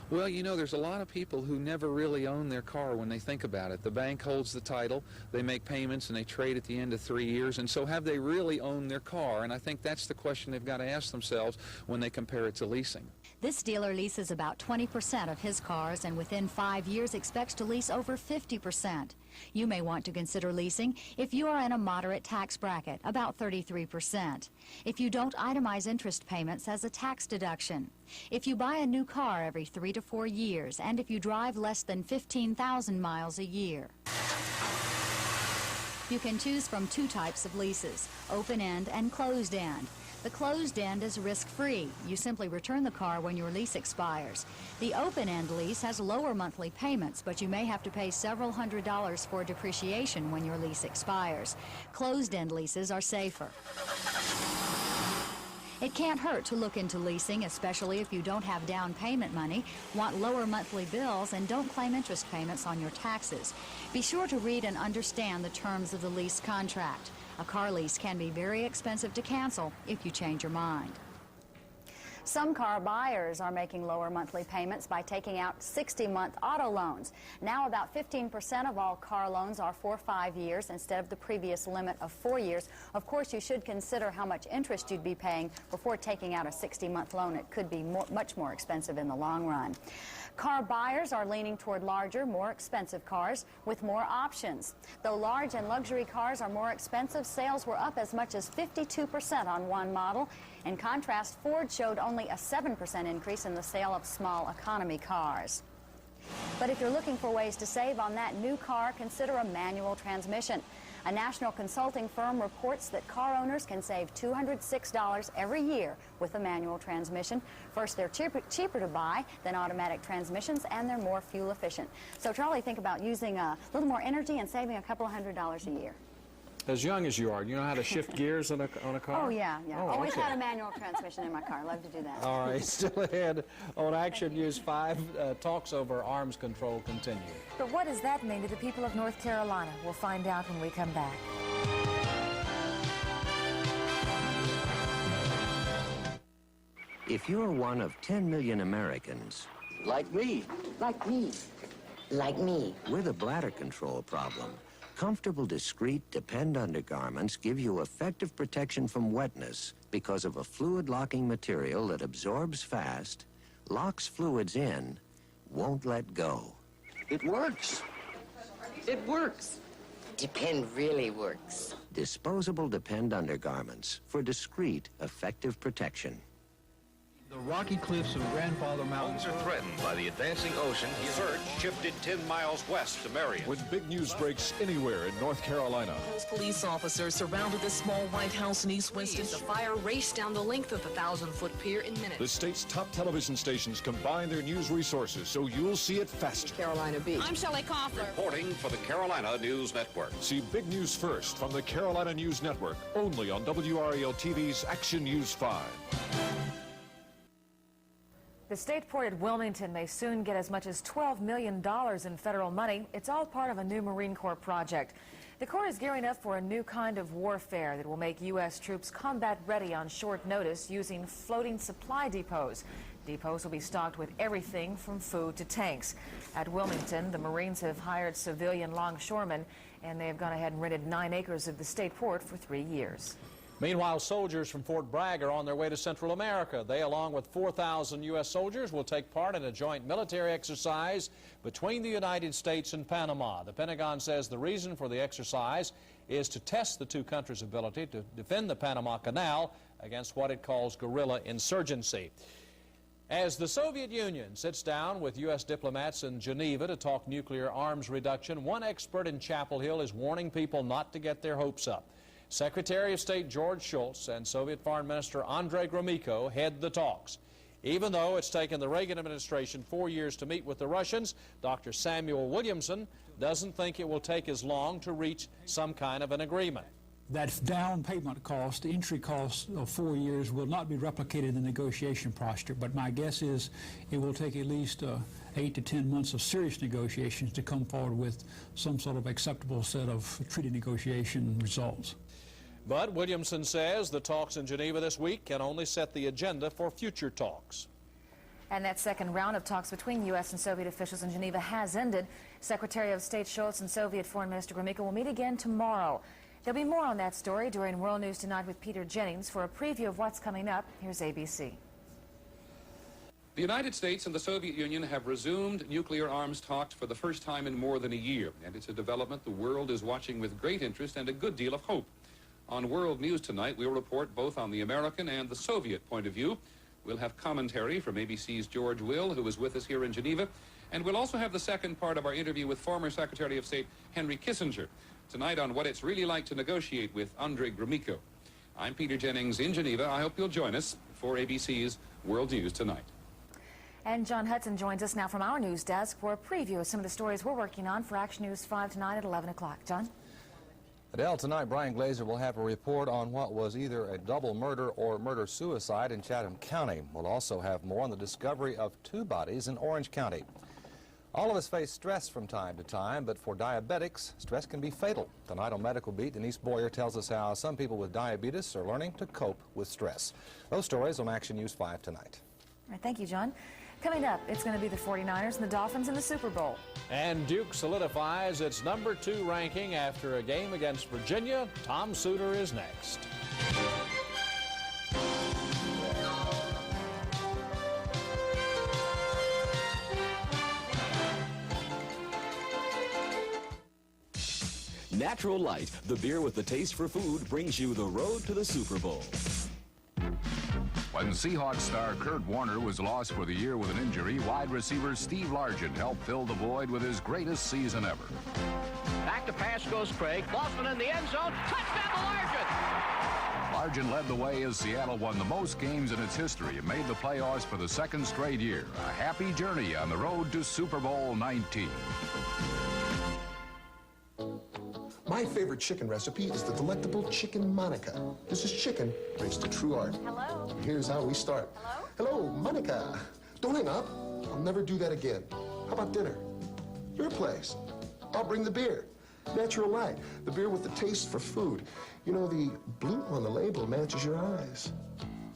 Well, you know, there's a lot of people who never really own their car when they think about it. The bank holds the title, they make payments, and they trade at the end of 3 years. And so have they really owned their car? And I think that's the question they've got to ask themselves when they compare it to leasing. This dealer leases about 20% of his cars and within 5 years expects to lease over 50%. You may want to consider leasing if you are in a moderate tax bracket, about 33%. If you don't itemize interest payments as a tax deduction. If you buy a new car every 3 to 4 years, and if you drive less than 15,000 miles a year. You can choose from 2 types of leases, open-end and closed-end. The closed-end is risk-free. You simply return the car when your lease expires. The open-end lease has lower monthly payments, but you may have to pay several $100s for depreciation when your lease expires. Closed-end leases are safer. It can't hurt to look into leasing, especially if you don't have down payment money, want lower monthly bills, and don't claim interest payments on your taxes. Be sure to read and understand the terms of the lease contract. A car lease can be very expensive to cancel if you change your mind. Some car buyers are making lower monthly payments by taking out 60-month auto loans. Now about 15% of all car loans are for 5 years instead of the previous limit of 4 years. Of course, you should consider how much interest you'd be paying before taking out a 60-month loan. It could be much more expensive in the long run. Car buyers are leaning toward larger, more expensive cars with more options. Though large and luxury cars are more expensive, sales were up as much as 52% on one model. In contrast, Ford showed only a 7% increase in the sale of small economy cars. But if you're looking for ways to save on that new car, consider a manual transmission. A national consulting firm reports that car owners can save $206 every year with a manual transmission. First, they're cheaper to buy than automatic transmissions, and they're more fuel efficient. So, Charlie, think about using a little more energy and saving a couple of $100s a year. As young as you are, you know how to shift gears on a car? Oh, yeah. Oh, Always okay. had a manual transmission in my car. Love to do that. All right, still ahead on Action News 5, talks over arms control continue. But what does that mean to the people of North Carolina? We'll find out when we come back. If you're one of 10 million Americans, like me, with a bladder control problem, comfortable, discreet, Depend undergarments give you effective protection from wetness because of a fluid-locking material that absorbs fast, locks fluids in, won't let go. It works. It works. Depend really works. Disposable Depend undergarments for discreet, effective protection. The rocky cliffs of Grandfather Mountain Homes are threatened by the advancing ocean. Search shifted 10 miles west to Marion. When big news breaks anywhere in North Carolina. Police officers surrounded the small White House in East Winston. The fire raced down the length of the 1,000-foot pier in minutes. The state's top television stations combine their news resources so you'll see it faster. Carolina Beach. I'm Shelley Kaufler. Reporting for the Carolina News Network. See big news first from the Carolina News Network, only on WRAL-TV's Action News 5. The state port at Wilmington may soon get as much as $12 million in federal money. It's all part of a new Marine Corps project. The Corps is gearing up for a new kind of warfare that will make U.S. troops combat ready on short notice using floating supply depots. Depots will be stocked with everything from food to tanks. At Wilmington, the Marines have hired civilian longshoremen, and they have gone ahead and rented 9 acres of the state port for 3 years. Meanwhile, soldiers from Fort Bragg are on their way to Central America. They, along with 4,000 U.S. soldiers, will take part in a joint military exercise between the United States and Panama. The Pentagon says the reason for the exercise is to test the two countries' ability to defend the Panama Canal against what it calls guerrilla insurgency. As the Soviet Union sits down with U.S. diplomats in Geneva to talk nuclear arms reduction, one expert in Chapel Hill is warning people not to get their hopes up. Secretary of State George Shultz and Soviet Foreign Minister Andrei Gromyko head the talks. Even though it's taken the Reagan administration 4 years to meet with the Russians, Dr. Samuel Williamson doesn't think it will take as long to reach some kind of an agreement. That down payment cost, the entry cost of 4 years, will not be replicated in the negotiation posture, but my guess is it will take at least 8 to 10 months of serious negotiations to come forward with some sort of acceptable set of treaty negotiation results. But Williamson says the talks in Geneva this week can only set the agenda for future talks. And that second round of talks between U.S. and Soviet officials in Geneva has ended. Secretary of State Shultz and Soviet Foreign Minister Gromyko will meet again tomorrow. There'll be more on that story during World News Tonight with Peter Jennings. For a preview of what's coming up, here's ABC. The United States and the Soviet Union have resumed nuclear arms talks for the first time in more than a year, and it's a development the world is watching with great interest and a good deal of hope. On World News Tonight, we'll report both on the American and the Soviet point of view. We'll have commentary from ABC's George Will, who is with us here in Geneva, and we'll also have the second part of our interview with former Secretary of State Henry Kissinger, tonight on what it's really like to negotiate with Andrei Gromyko. I'm Peter Jennings in Geneva. I hope you'll join us for ABC's World News Tonight. And John Hudson joins us now from our news desk for a preview of some of the stories we're working on for Action News 5 tonight at 11 o'clock. John? Adele, tonight Brian Glazer will have a report on what was either a double murder or murder-suicide in Chatham County. We'll also have more on the discovery of 2 bodies in Orange County. All of us face stress from time to time, but for diabetics, stress can be fatal. Tonight on Medical Beat, Denise Boyer tells us how some people with diabetes are learning to cope with stress. Those stories on Action News 5 tonight. All right, thank you, John. Coming up, it's going to be the 49ers and the Dolphins in the Super Bowl. And Duke solidifies its #2 ranking after a game against Virginia. Tom Suter is next. Natural Light, the beer with the taste for food, brings you the road to the Super Bowl. When Seahawks star Kurt Warner was lost for the year with an injury, wide receiver Steve Largent helped fill the void with his greatest season ever. Back to pass goes Craig. Boston in the end zone. Touchdown to Largent! Largent led the way as Seattle won the most games in its history and made the playoffs for the 2nd straight year. A happy journey on the road to Super Bowl 19. My favorite chicken recipe is the delectable chicken Monica. This is chicken, but it's the true art. Hello. Here's how we start. Hello, Monica. Don't hang up. I'll never do that again. How about dinner? Your place. I'll bring the beer. Natural Light, the beer with the taste for food. You know, the blue on the label matches your eyes.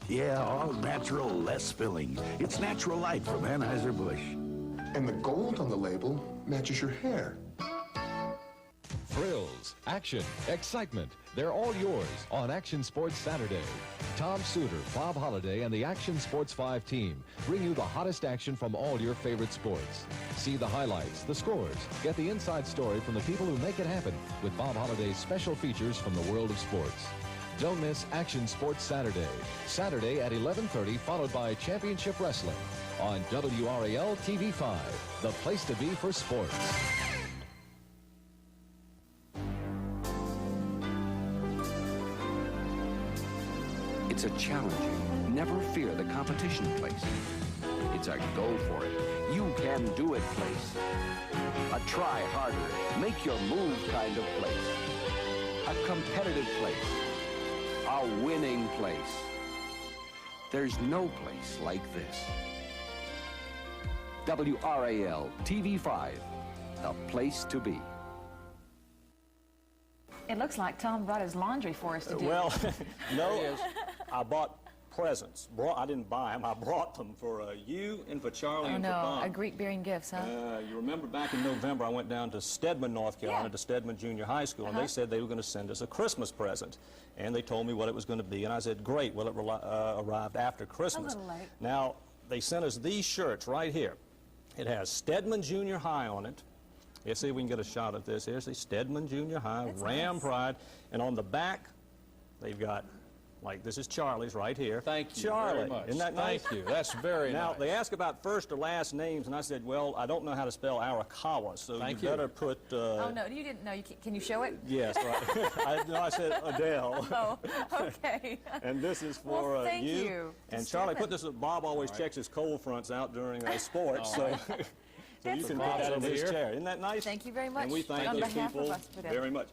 Yeah, all natural, less filling. It's Natural Light from Anheuser-Busch. And the gold on the label matches your hair. Thrills, action, excitement, they're all yours on Action Sports Saturday. Tom Suter, Bob Holliday, and the Action Sports 5 team bring you the hottest action from all your favorite sports. See the highlights, the scores, get the inside story from the people who make it happen with Bob Holliday's special features from the world of sports. Don't miss Action Sports Saturday. Saturday at 11:30, followed by Championship Wrestling on WRAL TV5, the place to be for sports. It's a challenging, never fear the competition place. It's a go for it, you can do it place. A try harder, make your move kind of place. A competitive place. A winning place. There's no place like this. WRAL TV5, the place to be. It looks like Tom brought his laundry for us to do. Well, no, I bought presents. I didn't buy them. I brought them for you and for Charlie and for Bob. A Greek bearing gifts, huh? You remember back in November, I went down to Stedman, North Carolina, to Stedman Junior High School, and they said they were going to send us a Christmas present. And they told me what it was going to be, and I said, great. Well, it arrived after Christmas. A little late. Now, they sent us these shirts right here. It has Stedman Junior High on it. Let's see if we can get a shot of this. Here's the Stedman Junior High, That's Ram nice. Pride. And on the back, they've got, like, this is Charlie's right here. Thank you Charlie. very much. Isn't that nice? Thank you. That's very now, nice. they ask about first or last names, and I said, well, I don't know how to spell Arakawa, so Thank you you. better put... Oh, no, you didn't know. Can you show it? Yes, right. I said Adele. Oh, okay. And this is for Well, thank you. you. And Charlie, put this, Bob always checks his cold fronts out during sports, so... So you can put that in his chair. Isn't that nice? Thank you very much. And we thank On those behalf of people us for that. very much.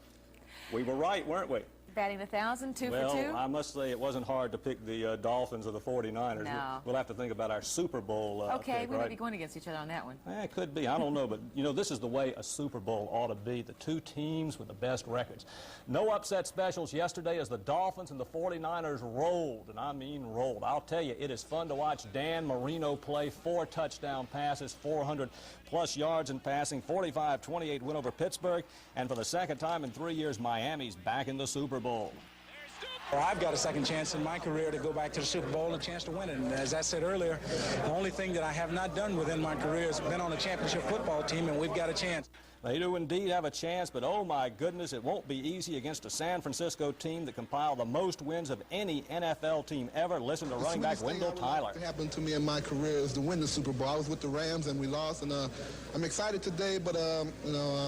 We were right, weren't we? Batting 1,000, 2 well, for 2. I must say it wasn't hard to pick the Dolphins or the 49ers. No. We'll have to think about our Super Bowl okay, pick, we right? may be going against each other on that one. It could be. I don't know, but, you know, this is the way a Super Bowl ought to be. The two teams with the best records. No upset specials yesterday as the Dolphins and the 49ers rolled, and I mean rolled. I'll tell you, it is fun to watch Dan Marino play. 4 touchdown passes, 400-plus yards in passing, 45-28 win over Pittsburgh, and for the second time in 3 years, Miami's back in the Super Bowl. Well, I've got a second chance in my career to go back to the Super Bowl and a chance to win it. And as I said earlier, the only thing that I have not done within my career has been on a championship football team, and we've got a chance. They do indeed have a chance, but oh my goodness, it won't be easy against a San Francisco team that compiled the most wins of any NFL team ever. Listen to running back Wendell Tyler. What happened to me in my career is to win the Super Bowl. I was with the Rams and we lost, and I'm excited today, but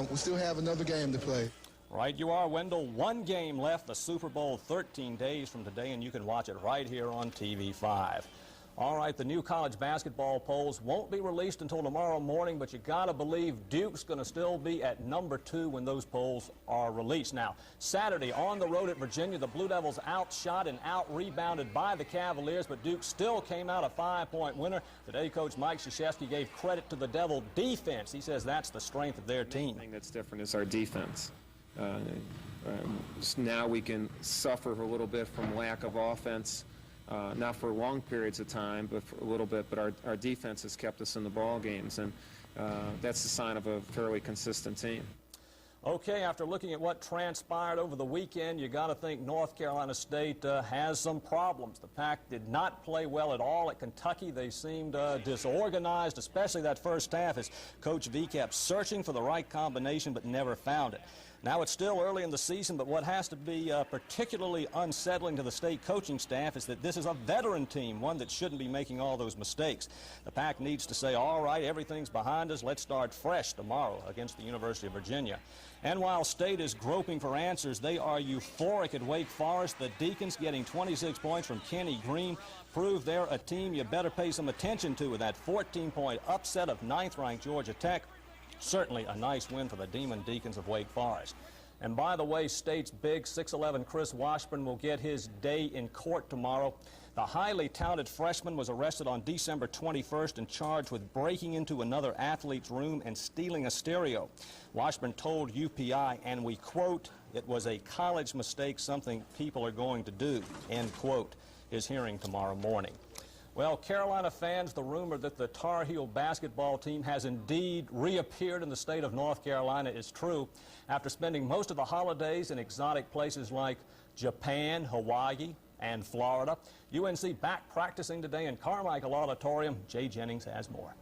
we still have another game to play. Right you are, Wendell. 1 game left, the Super Bowl 13 days from today, and you can watch it right here on TV5. All right, the new college basketball polls won't be released until tomorrow morning, but you got to believe Duke's going to still be at #2 when those polls are released. Now, Saturday on the road at Virginia, the Blue Devils outshot and out-rebounded by the Cavaliers, but Duke still came out a 5-point winner. Today, Coach Mike Krzyzewski gave credit to the Devil defense. He says that's the strength of their team. The thing that's different is our defense. Now we can suffer a little bit from lack of offense. Not for long periods of time, but for a little bit. But our defense has kept us in the ball games, and that's the sign of a fairly consistent team. Okay, after looking at what transpired over the weekend, you got to think North Carolina State has some problems. The Pack did not play well at all at Kentucky. They seemed disorganized, especially that first half, as Coach V kept searching for the right combination but never found it. Now, it's still early in the season, but what has to be particularly unsettling to the state coaching staff is that this is a veteran team, one that shouldn't be making all those mistakes. The Pack needs to say, all right, everything's behind us. Let's start fresh tomorrow against the University of Virginia. And while State is groping for answers, they are euphoric at Wake Forest. The Deacons, getting 26 points from Kenny Green, prove they're a team you better pay some attention to with that 14-point upset of 9th-ranked Georgia Tech. Certainly a nice win for the Demon Deacons of Wake Forest. And by the way, State's big 6'11" Chris Washburn will get his day in court tomorrow. The highly touted freshman was arrested on December 21st and charged with breaking into another athlete's room and stealing a stereo. Washburn told UPI, and we quote, "It was a college mistake, something people are going to do," end quote. His hearing tomorrow morning. Well, Carolina fans, the rumor that the Tar Heel basketball team has indeed reappeared in the state of North Carolina is true. After spending most of the holidays in exotic places like Japan, Hawaii, and Florida, UNC back practicing today in Carmichael Auditorium. Jay Jennings has more.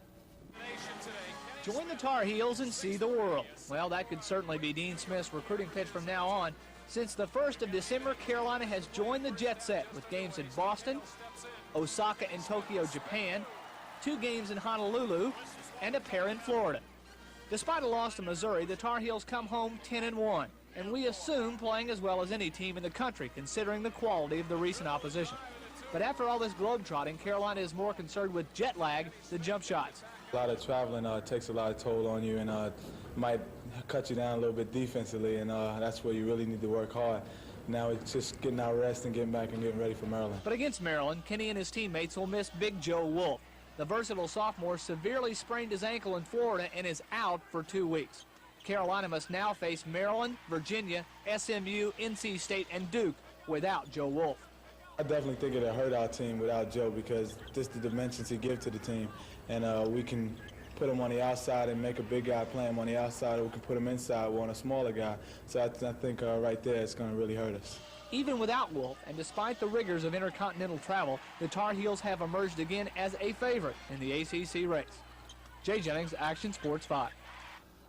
Join the Tar Heels and see the world. Well, that could certainly be Dean Smith's recruiting pitch from now on. Since the 1st of December, Carolina has joined the jet set with games in Boston, Osaka and Tokyo, Japan, 2 games in Honolulu, and a pair in Florida. Despite a loss to Missouri, the Tar Heels come home 10-1, and we assume playing as well as any team in the country, considering the quality of the recent opposition. But after all this globetrotting, Carolina is more concerned with jet lag than jump shots. A lot of traveling takes a lot of toll on you, and might cut you down a little bit defensively, and that's where you really need to work hard. Now it's just getting our rest and getting back and getting ready for Maryland. But against Maryland, Kenny and his teammates will miss Big Joe Wolf. The versatile sophomore severely sprained his ankle in Florida and is out for 2 weeks. Carolina must now face Maryland, Virginia, SMU, NC State, and Duke without Joe Wolf. I definitely think it'll hurt our team without Joe, because just the dimensions he gives to the team. And we can put him on the outside and make a big guy play him on the outside, or we can put him inside on a smaller guy. So I think right there it's going to really hurt us. Even without Wolf, and despite the rigors of intercontinental travel, the Tar Heels have emerged again as a favorite in the ACC race. Jay Jennings, Action Sports 5.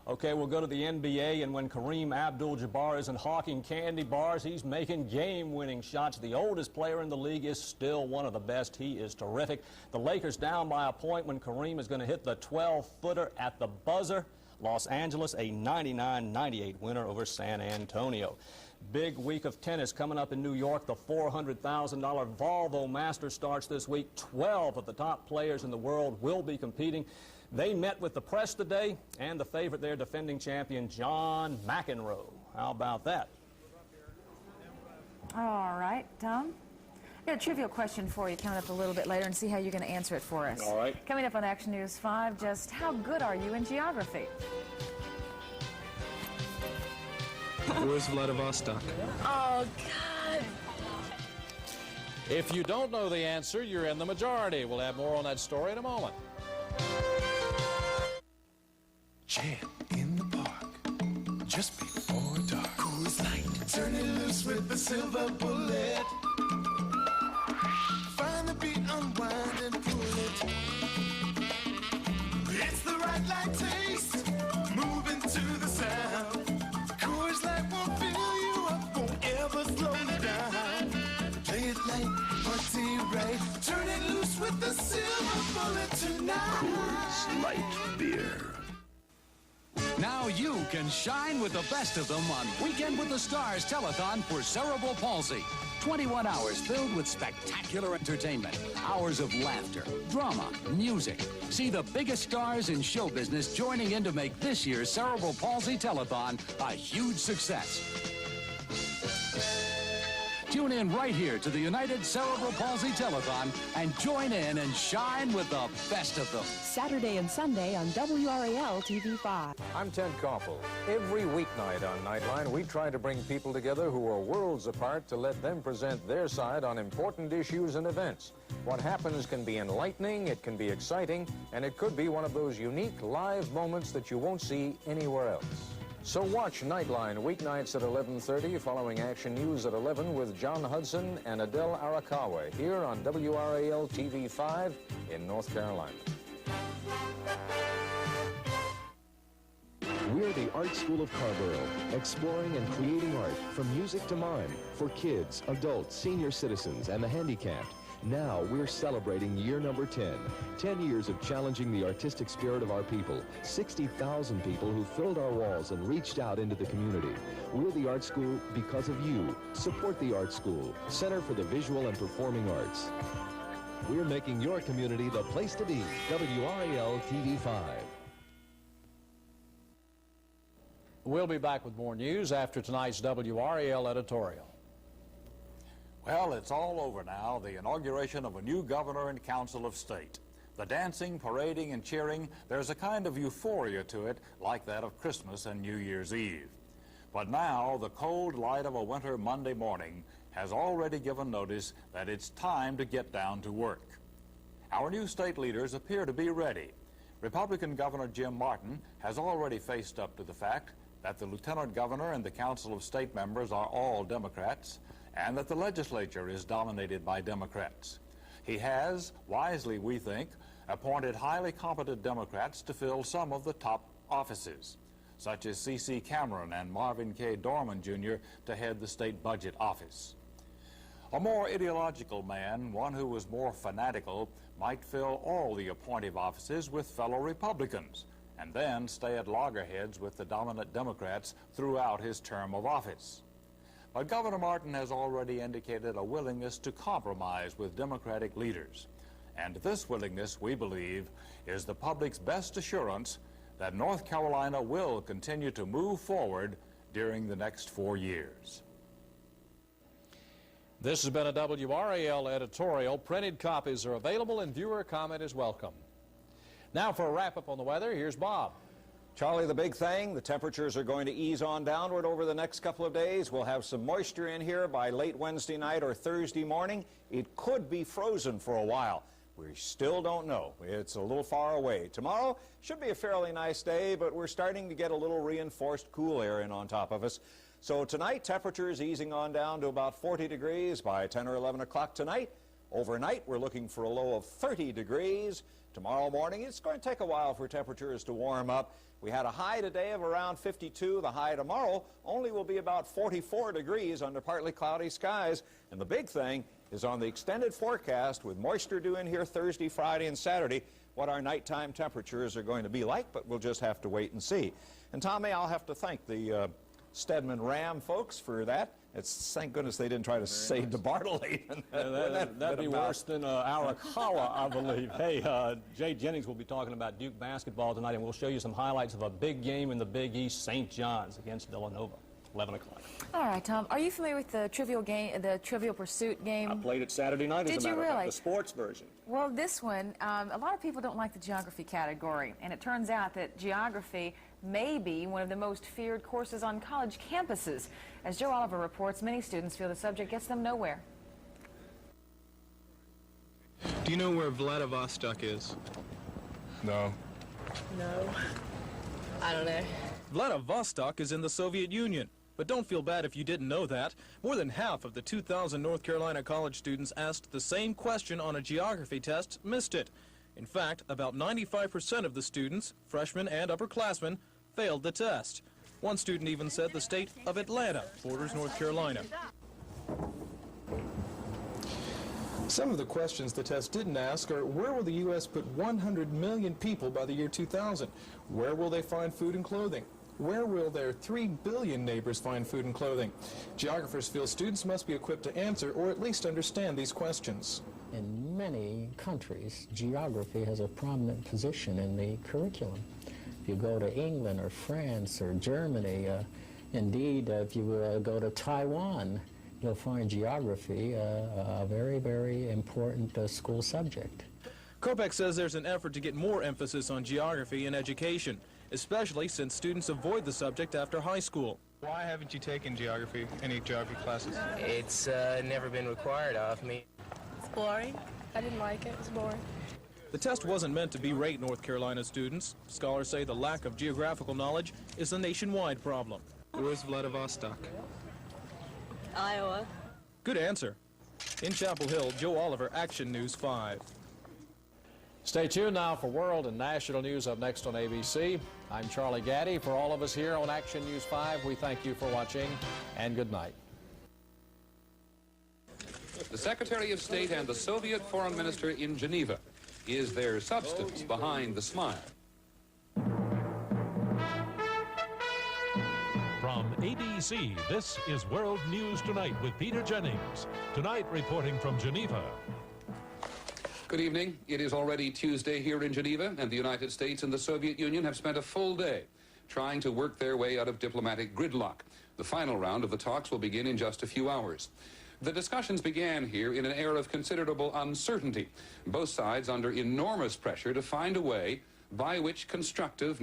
Okay, we'll go to the NBA, and when Kareem Abdul-Jabbar isn't hawking candy bars, he's making game-winning shots. The oldest player in the league is still one of the best. He is terrific. The Lakers down by a point when Kareem is going to hit the 12-footer at the buzzer. Los Angeles, a 99-98 winner over San Antonio. Big week of tennis coming up in New York. The $400,000 Volvo Masters starts this week. 12 of the top players in the world will be competing. They met with the press today, and the favorite there, defending champion John McEnroe. How about that? All right, Tom. I've got a trivial question for you coming up a little bit later, and see how you're going to answer it for us. All right. Coming up on Action News 5, just how good are you in geography? Where's Vladivostok? Oh, God. If you don't know the answer, you're in the majority. We'll have more on that story in a moment. Champ in the park, just before dark. Coolest night, turn it loose with the silver bullet. Find the beat, unwind and pull it. It's the right light taste, moving to the sound. Coolest light won't fill you up, won't ever slow you down. Play it light, party right, turn it loose with the silver bullet tonight. Coors Light Beer. Now you can shine with the best of them on Weekend with the Stars telethon for cerebral palsy. 21 hours filled with spectacular entertainment, hours of laughter, drama, music. See the biggest stars in show business joining in to make this year's cerebral palsy telethon a huge success. Tune in right here to the United Cerebral Palsy Telethon and join in and shine with the best of them. Saturday and Sunday on WRAL TV5. I'm Ted Koppel. Every weeknight on Nightline, we try to bring people together who are worlds apart to let them present their side on important issues and events. What happens can be enlightening, it can be exciting, and it could be one of those unique live moments that you won't see anywhere else. So watch Nightline weeknights at 11:30, following Action News at 11 with John Hudson and Adele Arakawa here on WRAL TV5 in North Carolina. We're the Art School of Carrboro, exploring and creating art from music to mime for kids, adults, senior citizens, and the handicapped. Now we're celebrating year number 10. 10 years of challenging the artistic spirit of our people. 60,000 people who filled our walls and reached out into the community. We're the Art School because of you. Support the Art School, Center for the Visual and Performing Arts. We're making your community the place to be. WRAL TV5. We'll be back with more news after tonight's WRAL editorial. Well, it's all over now, the inauguration of a new governor and council of state. The dancing, parading, and cheering, there's a kind of euphoria to it, like that of Christmas and New Year's Eve. But now, the cold light of a winter Monday morning has already given notice that it's time to get down to work. Our new state leaders appear to be ready. Republican Governor Jim Martin has already faced up to the fact that the lieutenant governor and the council of state members are all Democrats, and that the legislature is dominated by Democrats. He has, wisely we think, appointed highly competent Democrats to fill some of the top offices, such as C.C. Cameron and Marvin K. Dorman Jr. to head the state budget office. A more ideological man, one who was more fanatical, might fill all the appointive offices with fellow Republicans, and then stay at loggerheads with the dominant Democrats throughout his term of office. But Governor Martin has already indicated a willingness to compromise with Democratic leaders. And this willingness, we believe, is the public's best assurance that North Carolina will continue to move forward during the next 4 years. This has been a WRAL editorial. Printed copies are available and viewer comment is welcome. Now for a wrap-up on the weather, here's Bob. Charlie, the big thing, the temperatures are going to ease on downward over the next couple of days. We'll have some moisture in here by late Wednesday night or Thursday morning. It could be frozen for a while. We still don't know. It's a little far away. Tomorrow should be a fairly nice day, but we're starting to get a little reinforced cool air in on top of us. So tonight, temperatures easing on down to about 40 degrees by 10 or 11 o'clock tonight. Overnight, we're looking for a low of 30 degrees. Tomorrow morning, it's going to take a while for temperatures to warm up. We had a high today of around 52. The high tomorrow only will be about 44 degrees under partly cloudy skies. And the big thing is on the extended forecast with moisture due in here Thursday, Friday, and Saturday, what our nighttime temperatures are going to be like, but we'll just have to wait and see. And Tommy, I'll have to thank the Stedman Ram folks for that. It's thank goodness they didn't try to say DeBartle even. That'd be worse than Arakawa, I believe. Hey, Jay Jennings will be talking about Duke basketball tonight, and we'll show you some highlights of a big game in the Big East, St. John's against Villanova, 11 o'clock. All right, Tom. Are you familiar with the Trivial Pursuit game? I played it Saturday night, as a matter of fact, the sports version. Well, this one, a lot of people don't like the geography category, and it turns out that geography may be one of the most feared courses on college campuses. As Joe Oliver reports, many students feel the subject gets them nowhere. Do you know where Vladivostok is? No. No. I don't know. Vladivostok is in the Soviet Union. But don't feel bad if you didn't know that. More than half of the 2,000 North Carolina college students asked the same question on a geography test missed it. In fact, about 95% of the students, freshmen and upperclassmen, failed the test. One student even said the state of Atlanta borders North Carolina. Some of the questions the test didn't ask are, where will the U.S. put 100 million people by the year 2000? Where will they find food and clothing? Where will their 3 billion neighbors find food and clothing? Geographers feel students must be equipped to answer or at least understand these questions. In many countries, geography has a prominent position in the curriculum. If you go to England or France or Germany, indeed, if you go to Taiwan, you'll find geography a very, very important school subject. Kopech says there's an effort to get more emphasis on geography in education, especially since students avoid the subject after high school. Why haven't you taken any geography classes? It's never been required of me. It's boring. I didn't like it. It was boring. The test wasn't meant to berate North Carolina students. Scholars say the lack of geographical knowledge is a nationwide problem. Where's Vladivostok? Iowa. Good answer. In Chapel Hill, Joe Oliver, Action News 5. Stay tuned now for world and national news up next on ABC. I'm Charlie Gaddy. For all of us here on Action News 5, we thank you for watching and good night. The Secretary of State and the Soviet Foreign Minister in Geneva. Is there substance behind the smile? From ABC, this is World News Tonight with Peter Jennings. Tonight, reporting from Geneva. Good evening. It is already Tuesday here in Geneva, and the United States and the Soviet Union have spent a full day trying to work their way out of diplomatic gridlock. The final round of the talks will begin in just a few hours. The discussions began here in an era of considerable uncertainty, both sides under enormous pressure to find a way by which constructive